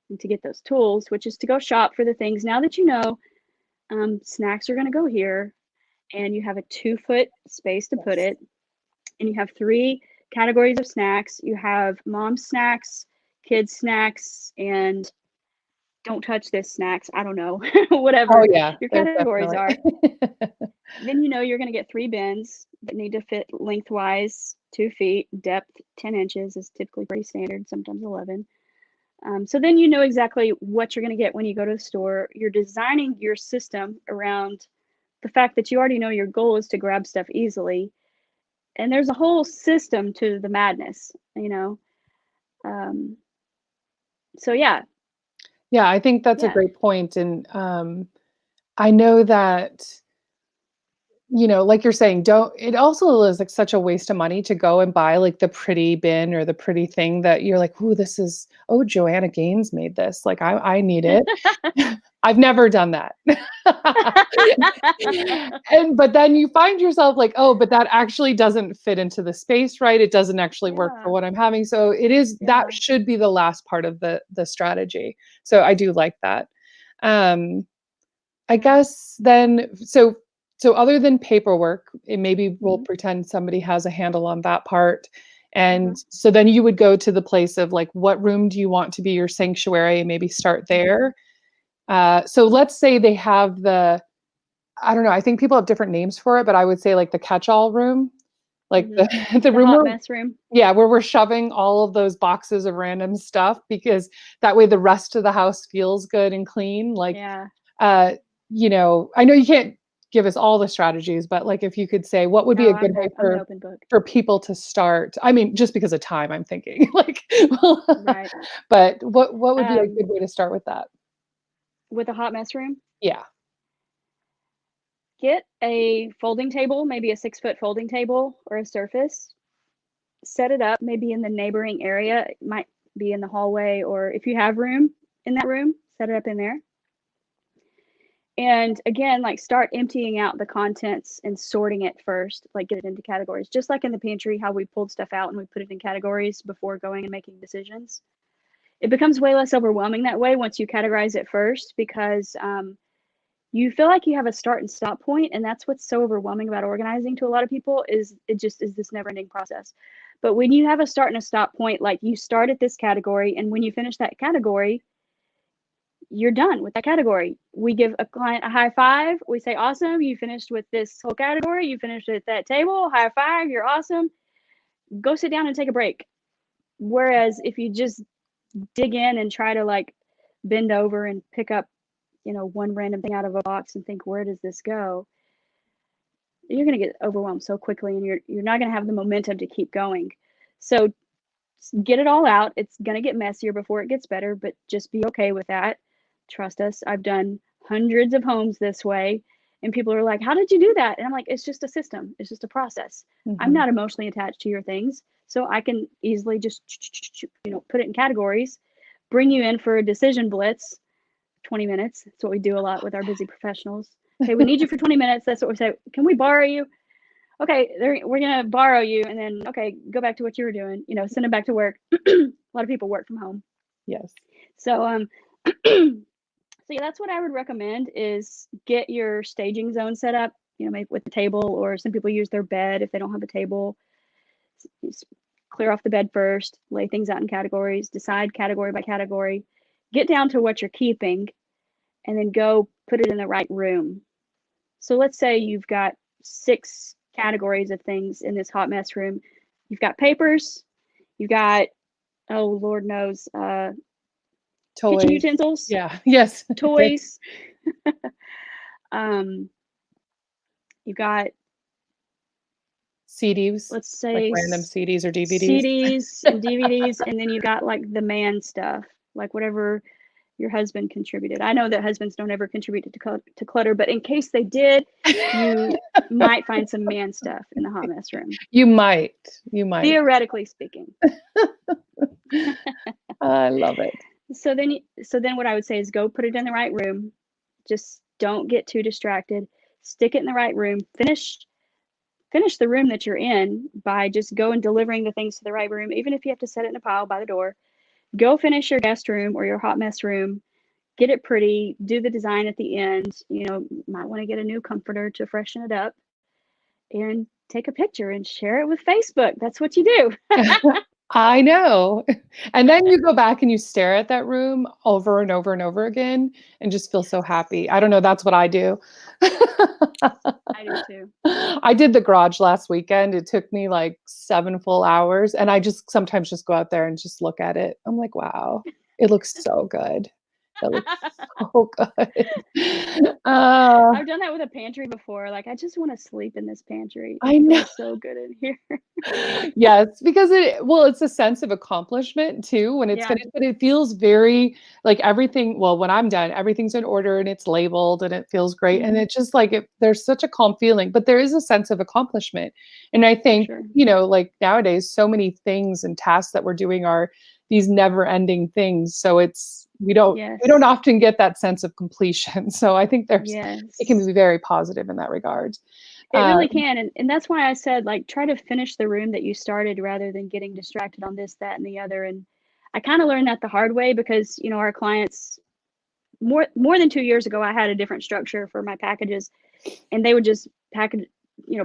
and to get those tools, which is to go shop for the things now that snacks are going to go here, and you have a 2 foot space to put Yes. it, and you have 3 categories of snacks. You have mom snacks, kids snacks, and don't touch this snacks. I don't know, Oh, whatever yeah, your there's categories definitely are. Then you're going to get 3 bins that need to fit lengthwise 2 feet, depth 10 inches is typically pretty standard, sometimes 11. So then you know exactly what you're going to get when you go to the store. You're designing your system around the fact that you already know your goal is to grab stuff easily. And there's a whole system to the madness. Um, so yeah, Yeah, I think that's a yeah. great point, and, I know that, like you're saying, don't it also is, like, such a waste of money to go and buy, like, the pretty bin or the pretty thing that you're like, "Ooh, this is oh, Joanna Gaines made this, like, I need it." I've never done that. But then you find yourself like, "Oh, but that actually doesn't fit into the space right, it doesn't actually work for Yeah, what I'm having." So it is that yeah. should be the last part of the strategy. So I do like that. Um, I Yeah. guess then so other than paperwork, and maybe we'll Mhm. pretend somebody has a handle on that part, Uh-huh. and so then you would go to the place of, like, what room do you want to be your sanctuary, and maybe start Mhm. there. So let's say they have I don't know, I think people have different names for it, but I would say, like, the catch-all room, like, the Mhm. the The room hot where mess room. yeah, where we're shoving all of those boxes of random stuff because that way the rest of the house feels good and clean, like, Yeah. uh, I know you can't give us all the strategies, but, like, if you could say what would No, be a good way I'm an open book. for people to start? I mean, just because of time, I'm thinking, like, Right. but what would be a Um, good way to start with that? with a hot mess room, Yeah. get a folding table, maybe a 6 foot folding table or a surface. set it up maybe in the neighboring area. It might be in the hallway, or if you have room in that room, set it up in there. And again, like start emptying out the contents and sorting it first, like get it into categories. Just like in the pantry, how we pulled stuff out and we put it in categories before going and making decisions. It becomes way less overwhelming that way once you categorize it first, because you feel like you have a start and stop point, and that's what's so overwhelming about organizing to a lot of people. Is it just is this never-ending process. But when you have a start and a stop point, like you start at this category, and when you finish that category, you're done with that category. We give a client a high five. We say, awesome, you finished with this whole category. You finished at that table. High five, you're awesome. Go sit down and take a break. Whereas if you just dig in and try to like bend over and pick up, one random thing out of a box and think, where does this go? You're going to get overwhelmed so quickly, and you're not going to have the momentum to keep going. So get it all out. It's going to get messier before it gets better, but just be okay with that. Trust us. I've done hundreds of homes this way, and people are like, how did you do that? And I'm like, it's just a system. It's just a process. I'm not emotionally attached to your things, so I can easily just, put it in categories, bring you in for a decision blitz, 20 minutes. That's what we do a lot with our busy professionals. Okay, we need you for 20 minutes. That's what we say. Can we borrow you? Okay, we're going to borrow you, and then, okay, go back to what you were doing, send them back to work. A lot of people work from home. Yes. So, so yeah, that's what I would recommend, is get your staging zone set up, maybe with the table, or some people use their bed if they don't have a table. Just clear off the bed first, lay things out in categories, decide category by category, get down to what you're keeping, and then go put it in the right room. So let's say you've got 6 categories of things in this hot mess room. You've got papers, you've got, oh Lord knows, Toys. kitchen utensils. Yeah. Yes. Toys. You've got CDs. Let's say like random CDs or DVDs. CDs and DVDs, and then you've got like the man stuff, like whatever your husband contributed. I know that husbands don't ever contribute to clutter, but in case they did, you might find some man stuff in the hot mess room. You might. Theoretically speaking. I love it. So then what I would say is go put it in the right room. Just don't get too distracted. Stick it in the right room. Finish the room that you're in by just going delivering the things to the right room, even if you have to set it in a pile by the door. Go finish your guest room or your hot mess room. Get it pretty. Do the design at the end. Might want to get a new comforter to freshen it up, and take a picture and share it with Facebook. That's what you do. I know. And then you go back and you stare at that room over and over and over again and just feel so happy. I don't know. That's what I do. I do too. I did the garage last weekend. It took me like 7 full hours. And I just sometimes just go out there and just look at it. I'm like, wow, it looks so good. It looks so good. I've done that with a pantry before. Like, I just want to sleep in this pantry. I know. Feels so good in here. Yes, because it's a sense of accomplishment too when it's finished, but it feels very like everything. Well, when I'm done, everything's in order and it's labeled and it feels great. And it's just like there's such a calm feeling, but there is a sense of accomplishment. And I think, like nowadays, so many things and tasks that we're doing are these never-ending things. So we don't often get that sense of completion. So I think it can be very positive in that regard. It really can. And that's why I said, like, try to finish the room that you started rather than getting distracted on this, that, and the other. And I kind of learned that the hard way because, our clients, more than 2 years ago, I had a different structure for my packages, and they would just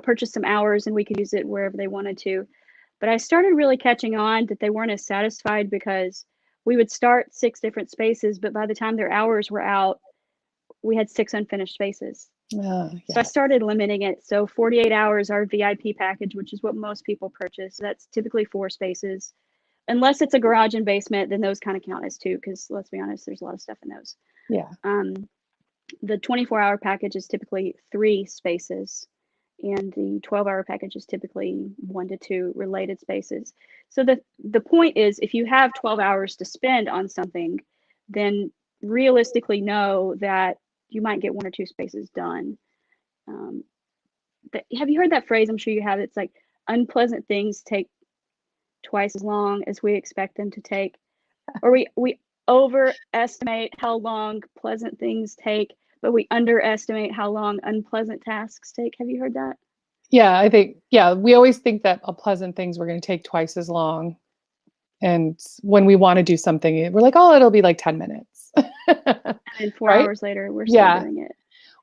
purchase some hours and we could use it wherever they wanted to. But I started really catching on that they weren't as satisfied because we would start 6 different spaces, but by the time their hours were out, we had 6 unfinished spaces. So I started limiting it. So 48 hours, our VIP package, which is what most people purchase. That's typically 4 spaces. Unless it's a garage and basement, then those kind of count as 2, because let's be honest, there's a lot of stuff in those. Yeah. The 24-hour package is typically 3 spaces, and the 12-hour package is typically 1 to 2 related spaces. So the point is, if you have 12 hours to spend on something, then realistically know that you might get 1 or 2 spaces done. Have you heard that phrase? I'm sure you have. It's like unpleasant things take twice as long as we expect them to take, or we overestimate how long pleasant things take, but we underestimate how long unpleasant tasks take. Have you heard that? Yeah, I think, yeah, we always think that pleasant things were going to take twice as long. And when we want to do something, we're like, oh, it'll be like 10 minutes. And then 4 Right? hours later, we're still Yeah. doing it.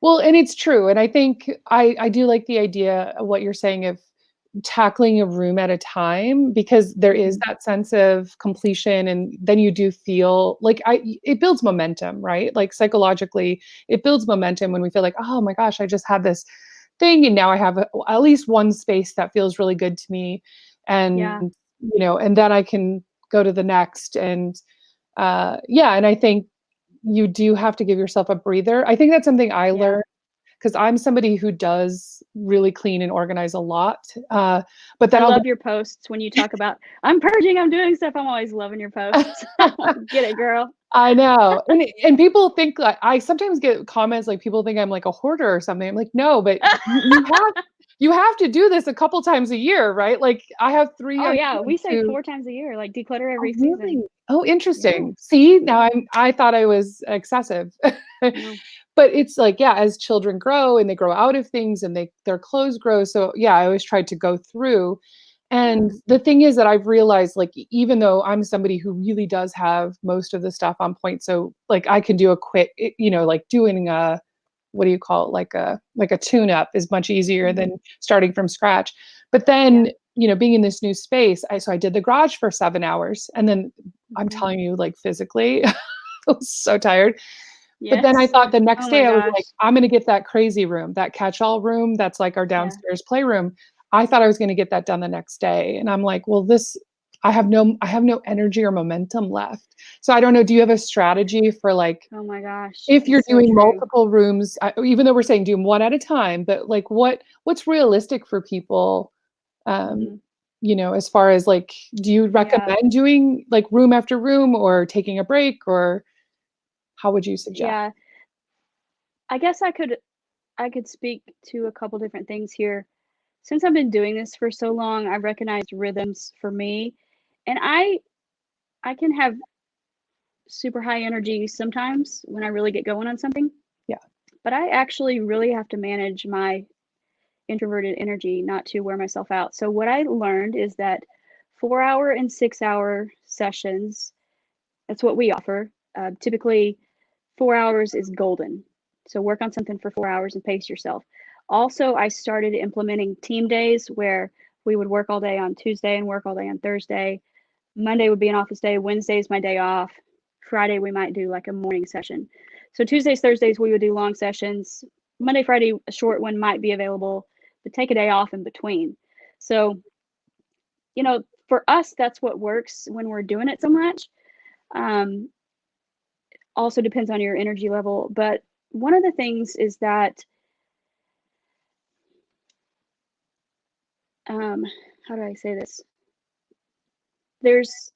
Well, and it's true. And I think I do like the idea of what you're saying of tackling a room at a time, because there is Mhm. that sense of completion, and then you do feel like it builds momentum, right? Like psychologically, it builds momentum when we feel like, oh my gosh, I just had this thing and now I have at least one space that feels really good to me. Yeah. And and then I can go to the next. And yeah, and I think you do have to give yourself a breather. I think that's something I Yeah. learned because I'm somebody who does really clean and organize a lot. But then I I'll love your posts when you talk about, "I'm purging, I'm doing stuff." I'm always loving your posts. Get it, girl. I know. And people think, like, I sometimes get comments like people think I'm like a hoarder or something. I'm like, "No, but you have to do this a couple times a year, right?" Like, I have 3 Oh, young yeah, we kids say who— 4 times a year, like, declutter Oh, every season. really? Oh, Yeah, interesting. See, now yeah, I thought I was excessive. no, But it's like, yeah, as children grow and they grow out of things and their clothes grow, so, yeah, I always tried to go through. yeah, And the thing is that I've realized, like, even though I'm somebody who really does have most of the stuff on point, so, like, I can do a quick, like, doing a— what do you call it? Like a tune-up is much easier mhm, than starting from scratch. But yeah, then, being in this new space, I did the garage for 7 hours, and then I'm mhm, telling you, like, physically, I was so tired. But then I yes. thought the Oh next my day, I was gosh, like, "I'm gonna get that crazy room, that catch-all room that's like our yeah. downstairs playroom." I thought I was gonna get that done the next day, and I'm like, "Well, this— I have no energy or momentum left." So I don't know, do you have a strategy for, like, Oh my gosh, if you're it's so doing true. multiple rooms, even though we're saying do 'em one at a time, but, like, what's realistic for people, um, Mhm, as far as, like, do you yeah, recommend doing, like, room after room or taking a break, or how would you suggest? yeah. I guess I could speak to a couple different things here. Since I've been doing this for so long, I've recognized rhythms for me, and I can have super high energy sometimes when I really get going on something, Yeah. but I actually really have to manage my introverted energy not to wear myself out. So what I learned is that 4-hour and 6-hour sessions, that's what we offer. Typically, 4 hours is golden. So work on something for 4 hours and pace yourself. Also, I started implementing team days where we would work all day on Tuesday and work all day on Thursday. Monday would be an office day. Wednesday is my day off. Friday, we might do like a morning session. So Tuesdays, Thursdays, we would do long sessions. Monday, Friday, a short one might be available, but take a day off in between. So, for us, that's what works when we're doing it so much. Um, Also depends on your energy level. But one of the things is that, um, how do I say this? There's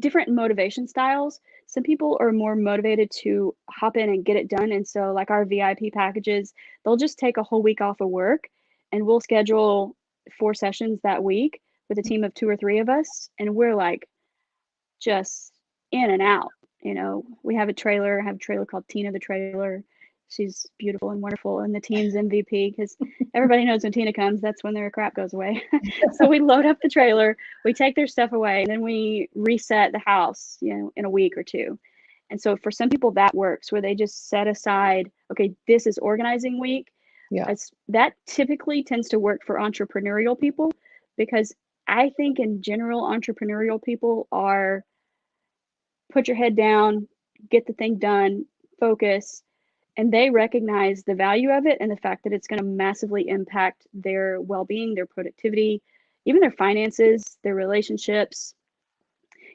different motivation styles. Some people are more motivated to hop in and get it done. And so, like our VIP packages, they'll just take a whole week off of work and we'll schedule 4 sessions that week with a team of 2 or 3 of us. And we're like just in and out. We have a trailer called Tina the Trailer. She's beautiful and wonderful, and the team's MVP because everybody knows when Tina comes, that's when their crap goes away. So we load up the trailer, we take their stuff away, and then we reset the house, in a week or two. And so for some people that works where they just set aside, okay, this is organizing week. Yeah. That typically tends to work for entrepreneurial people because I think in general entrepreneurial people are put your head down, get the thing done, focus, and they recognize the value of it and the fact that it's going to massively impact their well-being, their productivity, even their finances, their relationships.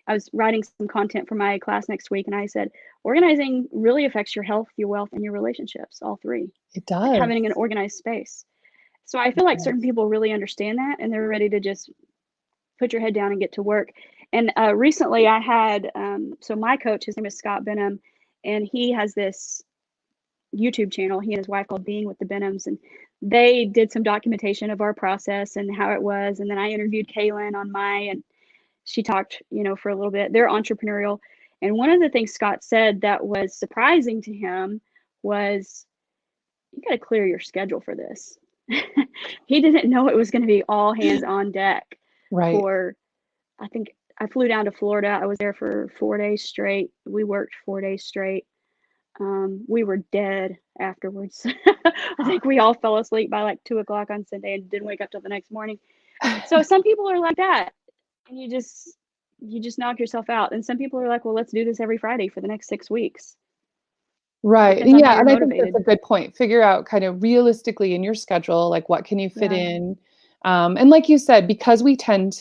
I was writing some content for my class next week and I said, organizing really affects your health, your wealth, and your relationships, all three. It Like does. having an organized space. So I feel It like does. certain people really understand that and they're ready to just put your head down and get to work. And recently I had, so my coach, his name is Scott Benham, and he has this YouTube channel, he and his wife, called Being with the Benhams. And they did some documentation of our process and how it was. And then I interviewed Kaylin on my, and She talked, for a little bit. They're entrepreneurial. And one of the things Scott said that was surprising to him was, you got to clear your schedule for this. He didn't know it was going to be all hands on deck Right. for, I think I flew down to Florida. I was there for 4 days straight. We worked 4 days straight. We were dead afterwards. I think we all fell asleep by like 2 o'clock on Sunday and didn't wake up till the next morning. So some people are like that, and you just knock yourself out. And some people are like, well, let's do this every Friday for the next 6 weeks. Right. Depends And on how yeah, you're and I think that's motivated. a good point. Figure out kind of realistically in your schedule, like what can you fit Yeah. in? And like you said, because we can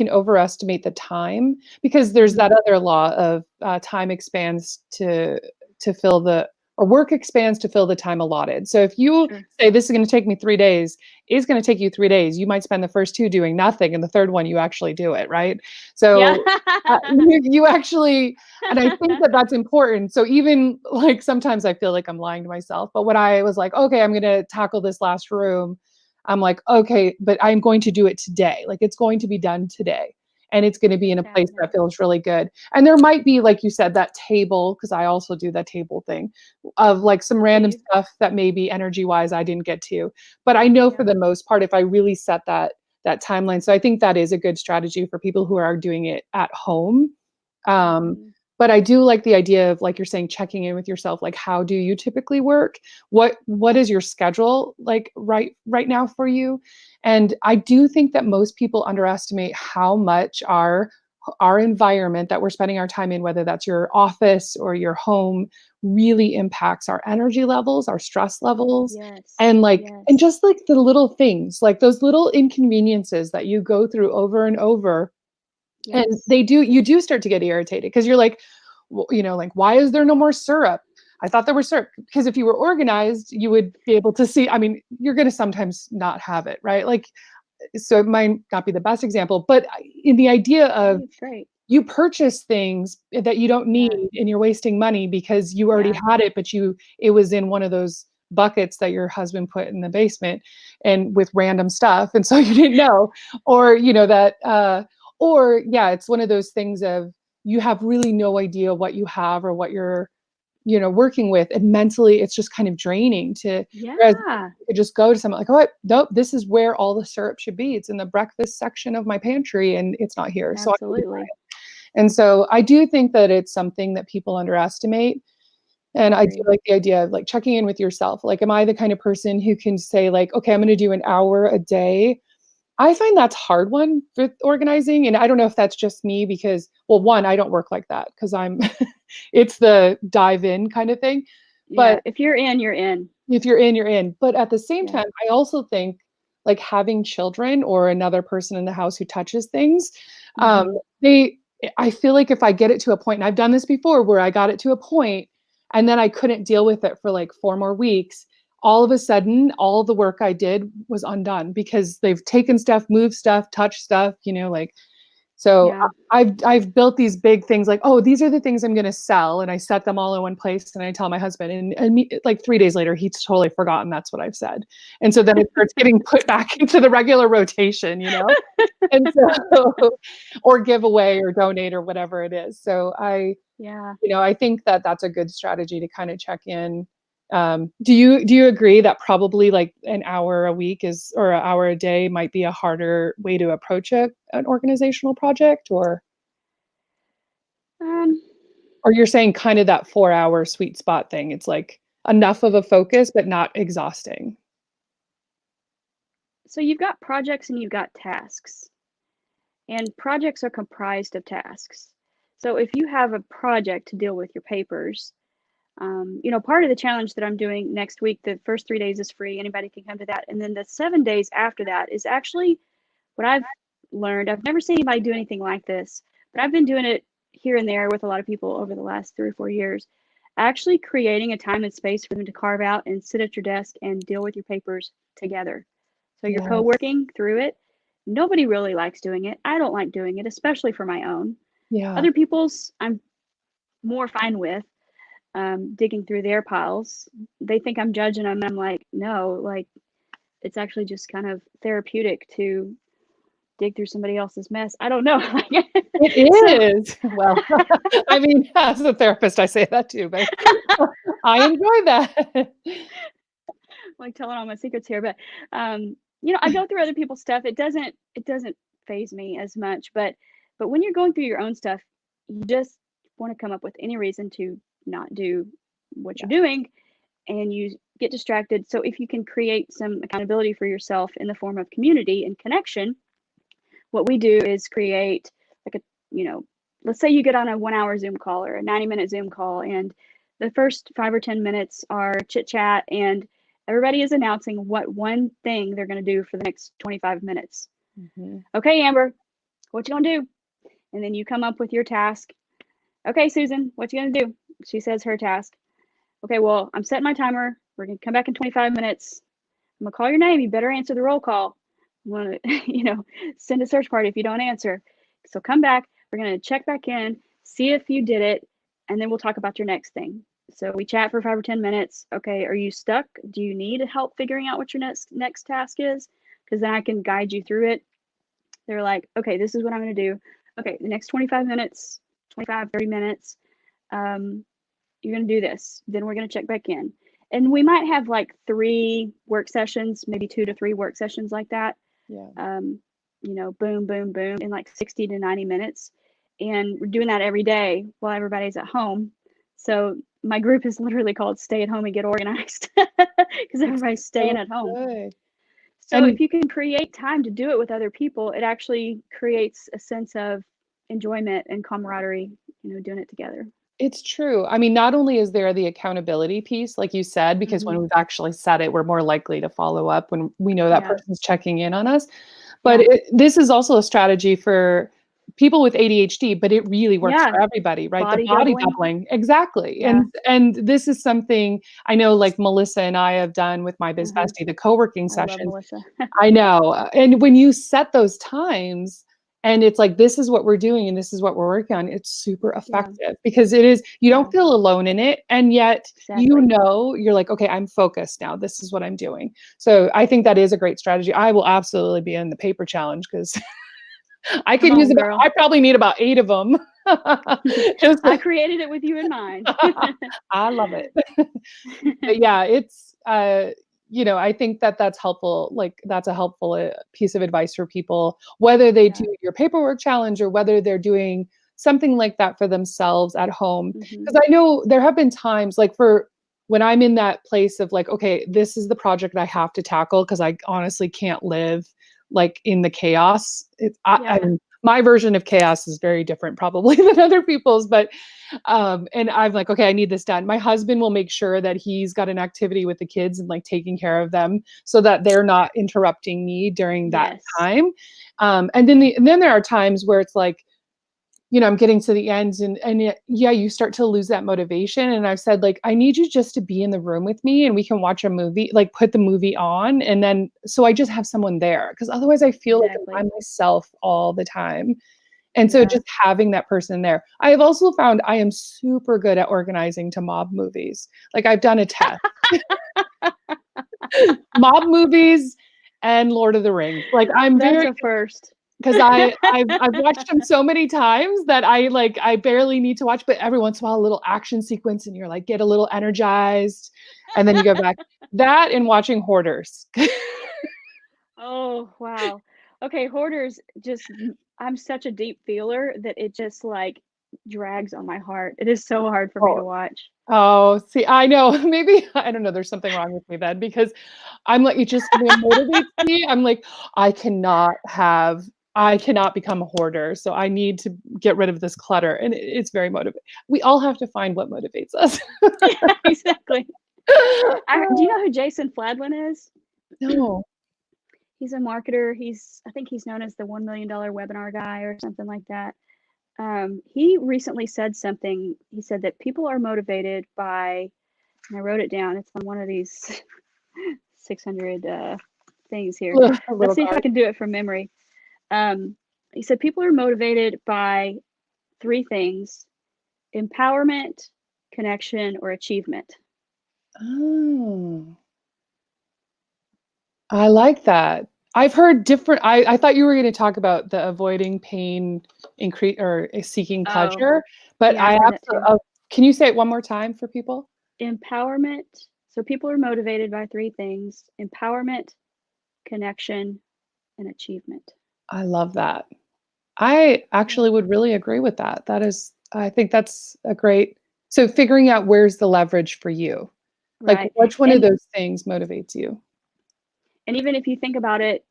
overestimate the time because there's that Mhm. other law of time expands to fill the or work expands to fill the time allotted. So if you Sure. say this is going to take me 3 days, it's going to take you 3 days. You might spend the first two doing nothing, and the third one you actually do it, right? Yeah. So you actually and I think that that's important. So even like sometimes I feel like I'm lying to myself, but when I was like, okay, I'm going to tackle this last room, I'm like, okay, but I'm going to do it today. Like it's going to be done today. And it's going to be in a place that Exactly. feels really good. And there might be, like you said, that table, because I also do that table thing of like some Do random you? stuff that maybe energy wise I didn't get to. But I know for Yeah. the most part, if I really set that timeline. So I think that is a good strategy for people who are doing it at home. Um, Mhm. but I do like the idea of, like you're saying, checking in with yourself. Like, how do you typically work? What is your schedule like right now for you? And I do think that most people underestimate how much our environment that we're spending our time in, whether that's your office or your home, really impacts our energy levels, our stress levels, Yes. and Yes. just like the little things, like those little inconveniences that you go through over and over and Yes. you do start to get irritated because you're like, like, why is there no more syrup? I thought there was syrup. Because if you were organized, you would be able to see. I mean, you're going to sometimes not have it, right? Like, so it might not be the best example, but in the idea I of think it's great. you purchase things that you don't Yeah. need and you're wasting money because you already Yeah. had it, but it was in one of those buckets that your husband put in the basement and with random stuff. And so you didn't know, or, or yeah, it's one of those things of you have really no idea what you have or what you're, working with. And mentally, it's just kind of draining whereas Yeah. you could just go to someone like, oh, nope, this is where all the syrup should be. It's in the breakfast section of my pantry and it's not here. So I need to buy Absolutely. it. And so I do think that it's something that people underestimate. I And I do agree. like the idea of like checking in with yourself. Like, am I the kind of person who can say, like, okay, I'm going to do an hour a day? I find that's hard one with organizing. And I don't know if that's just me because, well, one, I don't work like that because it's the dive in kind of thing. But Yeah. If you're in, you're in. if you're in, you're in. But at the same Yeah. time, I also think like having children or another person in the house who touches things, um, Mhm. they I feel like if I get it to a point, and I've done this before where I got it to a point and then I couldn't deal with it for like 4 more weeks, all of a sudden, all the work I did was undone because they've taken stuff, moved stuff, touched stuff, like so Yeah. I've built these big things like, oh, these are the things I'm going to sell, and I set them all in one place, and I tell my husband, like 3 days later, he's totally forgotten that's what I've said, and so then it starts getting put back into the regular rotation. And so or give away or donate or whatever it is. So Yeah. I think that that's a good strategy to kind of check in. Do you agree that probably like an hour a week is or an hour a day might be a harder way to approach an organizational project, Um, or you're saying kind of that 4 hour sweet spot thing? It's like enough of a focus, but not exhausting. so you've got projects and you've got tasks, and projects are comprised of tasks. So if you have a project to deal with your papers, part of the challenge that I'm doing next week, the first 3 days is free. Anybody can come to that. And then the 7 days after that is actually what I've learned. I've never seen anybody do anything like this, but I've been doing it here and there with a lot of people over the last 3 or 4 years. Actually creating a time and space for them to carve out and sit at your desk and deal with your papers together. So you're Yeah. co-working through it. Nobody really likes doing it. I don't like doing it, especially for my own. Yeah. Other people's I'm more fine with digging through their piles. They think I'm judging them. And I'm like, no, like it's actually just kind of therapeutic to dig through somebody else's mess. I don't know. So It is. Well, I mean, as a therapist, I say that too, but I enjoy that. like telling all my secrets here, but I go through other people's stuff. It doesn't phase me as much, but when you're going through your own stuff, you just want to come up with any reason to not do what Yeah. you're doing, and you get distracted. So if you can create some accountability for yourself in the form of community and connection, what we do is create like a, let's say you get on a 1 hour Zoom call or a 90-minute Zoom call, and the first 5 or 10 minutes are chit chat, and everybody is announcing what one thing they're going to do for the next 25 minutes. Mhm. Okay, Amber, what you gonna do? And then you come up with your task. Okay, Susan, what you gonna do? She says her task. Okay, well, I'm setting my timer. We're gonna come back in 25 minutes. I'm gonna call your name. You better answer the roll call. I'm gonna, send a search party if you don't answer. So come back. We're gonna check back in, see if you did it, and then we'll talk about your next thing. So we chat for 5 or 10 minutes. Okay, are you stuck? Do you need help figuring out what your next task is? Because then I can guide you through it. They're like, okay, this is what I'm gonna do. Okay, the next 25 minutes, 25, 30 minutes, um, you're going to do this. Then we're going to check back in. And we might have like 3 work sessions, maybe 2 to 3 work sessions like that. Yeah. Boom, boom, boom in like 60 to 90 minutes. And we're doing that every day while everybody's at home. So my group is literally called Stay at Home and Get Organized because It's everybody's staying so at home. good. So if And you can create time to do it with other people, it actually creates a sense of enjoyment and camaraderie, doing it together. it's true. I mean, not only is there the accountability piece, like you said, because when Hmm. we've actually said it, we're more likely to follow up when we know that Yeah. person's checking in on us. But Yeah. this is also a strategy for people with ADHD, but it really works Yeah. for everybody, right? The Body body doubling. doubling. Exactly. Yeah. And this is something I know like Melissa and I have done with my biz Uh-huh. bestie, the co-working I love sessions. Melissa. I know. And when you set those times and it's like, this is what we're doing and this is what we're working on, it's super Yeah. effective because it is, you Yeah. don't feel alone in it. And yet, Exactly. you're like, okay, I'm focused now. This is what I'm doing. So I think that is a great strategy. I will absolutely be in the paper challenge because I Come could use on, about, girl. I probably need about 8 of them. Just, I created it with you in mind. I love it. But yeah, it's I think that that's helpful. Like that's a helpful piece of advice for people, whether they do Yeah. your paperwork challenge or whether they're doing something like that for themselves at home. Hmm. Because I know there have been times like for when I'm in that place of like, okay, this is the project I have to tackle because I honestly can't live like in the chaos. I Yeah. mean, my version of chaos is very different probably than other people's, but and I'm like, okay, I need this done. My husband will make sure that he's got an activity with the kids and like taking care of them so that they're not interrupting me during that Yes. time. And then there are times where it's like, I'm getting to the end yeah, you start to lose that motivation. And I've said like, I need you just to be in the room with me and we can watch a movie, like put the movie on. And then, so I just have someone there because otherwise I feel like I'm Exactly. by myself all the time. And so Yeah. just having that person there. I have also found I am super good at organizing to mob movies. Like I've done a test. Mob movies and Lord of the Rings. Like I'm That's very a first. because I've watched them so many times that I barely need to watch, but every once in a while a little action sequence and you're like get a little energized and then you go back. That and watching Hoarders. Oh, wow. Okay, Hoarders I'm such a deep feeler that it just like drags on my heart. It is so hard for me Oh, to watch. oh, see, I know. Maybe I don't know. There's something wrong with me then because I'm like, it just motivates me. I'm like, I cannot have, I cannot become a hoarder. So I need to get rid of this clutter. And it's very motivating. We all have to find what motivates us. Yeah, exactly. Do you know who Jason Fladlin is? No. He's a marketer. I think he's known as the $1 million webinar guy or something like that. He recently said something. He said that people are motivated by, and I wrote it down. It's on one of these 600 things here. A Let's little see if I card. can do it from memory. Um, he said people are motivated by 3 things: empowerment, connection, or achievement. Oh, I like that. I've heard different. I thought you were going to talk about the avoiding pain, increase or seeking Oh, pleasure, but yeah, I've I heard that absolutely. too. Can you say it one more time for people? Empowerment. So people are motivated by three things: empowerment, connection, and achievement. I love that. I Yeah. actually would really agree with that. That is, I think that's a great. So figuring out where's the leverage for you, like Right. which one of And those things motivates you. even if you think about it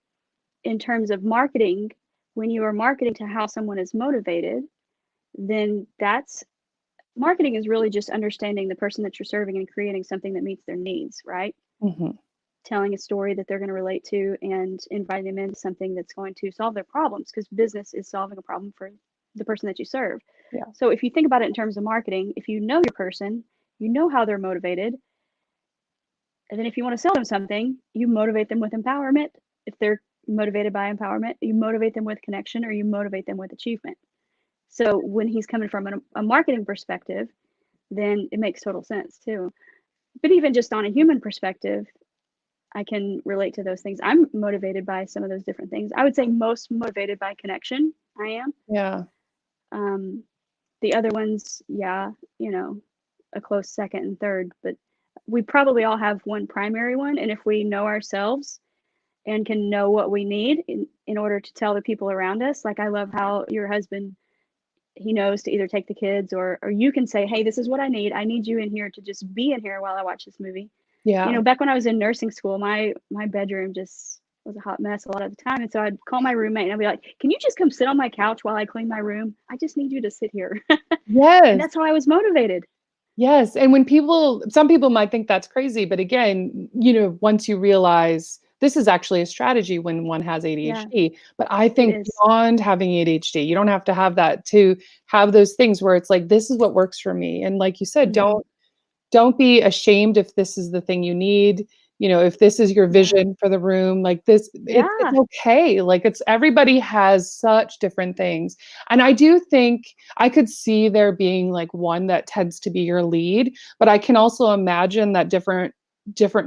in terms of marketing, when you are marketing to how someone is motivated, then that's marketing is really just understanding the person that you're serving and creating something that meets their needs, right? Hmm. Telling a story that they're going to relate to and inviting them into something that's going to solve their problems, because business is solving a problem for the person that you serve. Yeah. So if you think about it in terms of marketing, if you know your person, you know how they're motivated, and then if you want to sell them something, you motivate them with empowerment. If they're motivated by empowerment, you motivate them with connection, or you motivate them with achievement. So when he's coming from a marketing perspective, then it makes total sense too. But even just on a human perspective, I can relate to those things. I'm motivated by some of those different things. I would say most motivated by connection. I am. Yeah. Um, the other ones, yeah, you know, a close second and third, but we probably all have one primary one. And if we know ourselves and can know what we need in order to tell the people around us, like I love how your husband, he knows to either take the kids, or you can say, hey, this is what I need. I need you in here to just be in here while I watch this movie. You Yeah. know, back when I was in nursing school, my bedroom just was a hot mess a lot of the time. And so I'd call my roommate and I'd be like, can you just come sit on my couch while I clean my room? I just need you to sit here. And Yes. that's how I was motivated. Yes, and when people some people might think that's crazy, but again, once you realize this is actually a strategy when one has Yeah, ADHD, but I it think is. beyond having ADHD, you don't have to have that to have those things where it's like, this is what works for me. And like you said, Mm-hmm. don't be ashamed if this is the thing you need. If this is your Yeah. vision for the room, like this, it's Yeah. okay. Like it's everybody has such different things. And I do think I could see there being like one that tends to be your lead, but I can also imagine that different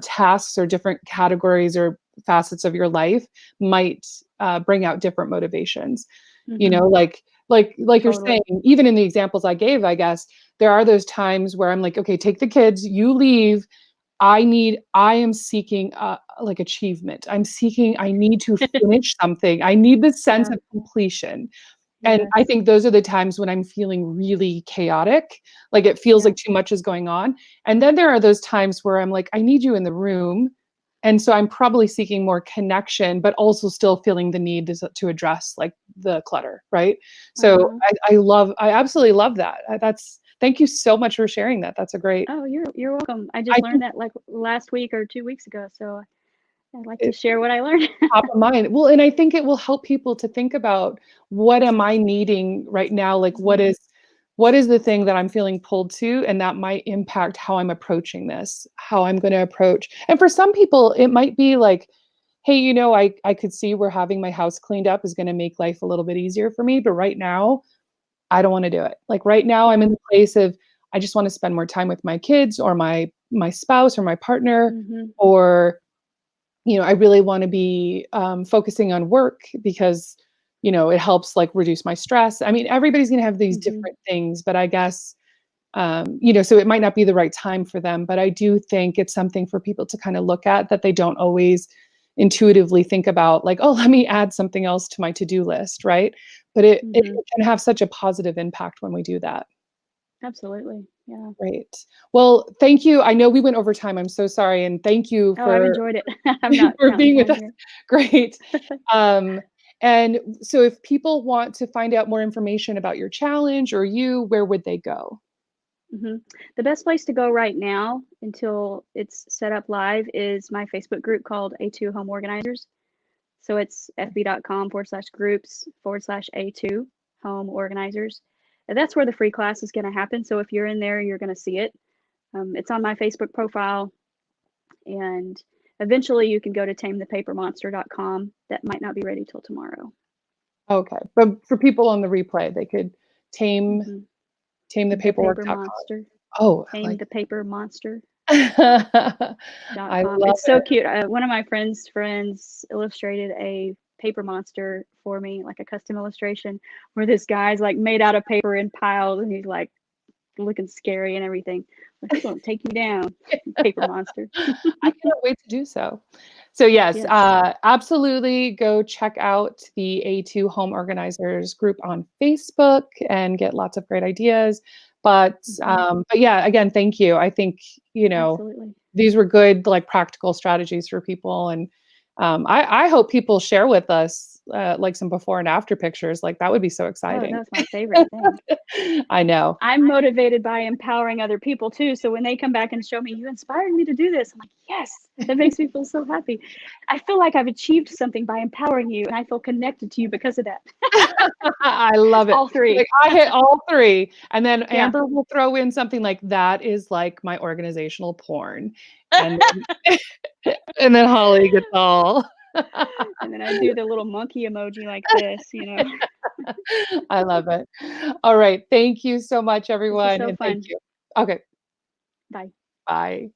tasks or different categories or facets of your life might bring out different motivations. Mm-hmm. Like you're Totally. saying, even in the examples I gave, I guess there are those times where I'm like, okay, take the kids, you leave. I am seeking like achievement. I need to finish something. I need the sense Yeah. of completion. And I Yes. think those are the times when I'm feeling really chaotic, like it feels Yeah. like too much is going on. And then there are those times where I'm like, I need you in the room. And so I'm probably seeking more connection, but also still feeling the need to address like the clutter, right? So Uh-huh. I absolutely love that. Thank you so much for sharing that. That's a great, Oh, you're welcome. I I just learned think that like last week or 2 weeks ago. So I'd like to it, share what I learned. top of mind. Well, and I think it will help people to think about what am I needing right now? Like Mhm. what is the thing that I'm feeling pulled to? And that might impact how I'm approaching this, how I'm going to approach. And for some people, it might be like, hey, I could see where having my house cleaned up is going to make life a little bit easier for me. But right now, I don't want to do it. Like right now, I'm Yeah. in the place of I just want to spend more time with my kids or my spouse or my partner, Mhm. or I really want to be focusing on work because, it helps like reduce my stress. I mean, everybody's going to have these Mhm. different things, but I guess, so it might not be the right time for them. But I do think it's something for people to kind of look at that they don't always intuitively think about, like, oh, let me add something else to my to-do list, right? But it Mhm. can have such a positive impact when we do that. Absolutely. Yeah. Great. Well, thank you. I know we went over time. I'm so sorry. And thank you Oh, I've for enjoyed it. I'm not for counting being with time us. here. Great. Um, and so if people want to find out more information about your challenge or you, where would they go? Mhm. The best place to go right now until it's set up live is my Facebook group called A2 Home Organizers. So it's fb.com/groups/A2 Home Organizers. And that's where the free class is going to happen. So if you're in there, you're going to see it. It's on my Facebook profile. And eventually you can go to tamethepapermonster.com. That might not be ready till tomorrow. Okay. But for people on the replay, they could tame Hmm. The Paper tamethepaperwork.com. Monster. Oh, I Tame like the Paper Monster. I .com. love It's so it. cute. One of my friends illustrated a paper monster for me, like a custom illustration, where this guy's like made out of paper in piles, and he's like looking scary and everything. Like, he's gonna take me down, paper monster. I cannot wait to do so. So yes, Yes, absolutely go check out the A2 Home Organizers group on Facebook and get lots of great ideas. But yeah, again, thank you. I think, absolutely. these were good, like, practical strategies for people, and I hope people share with us like some before and after pictures. Like that would be so Oh, exciting. that's my favorite thing. I know. I'm motivated by empowering other people too. So when they come back and show me, you inspired me to do this, I'm like, yes, that makes me feel so happy. I feel like I've achieved something by empowering you, and I feel connected to you because of that. I love it. All three. Like, I hit all 3, and then Yeah. Amber will throw in something like, "That is, like, my organizational porn." And and then Holly gets all And then I do the little monkey emoji like this. I love it. All right, thank you so much, This was everyone, so and thank fun. you. Okay, Bye. bye.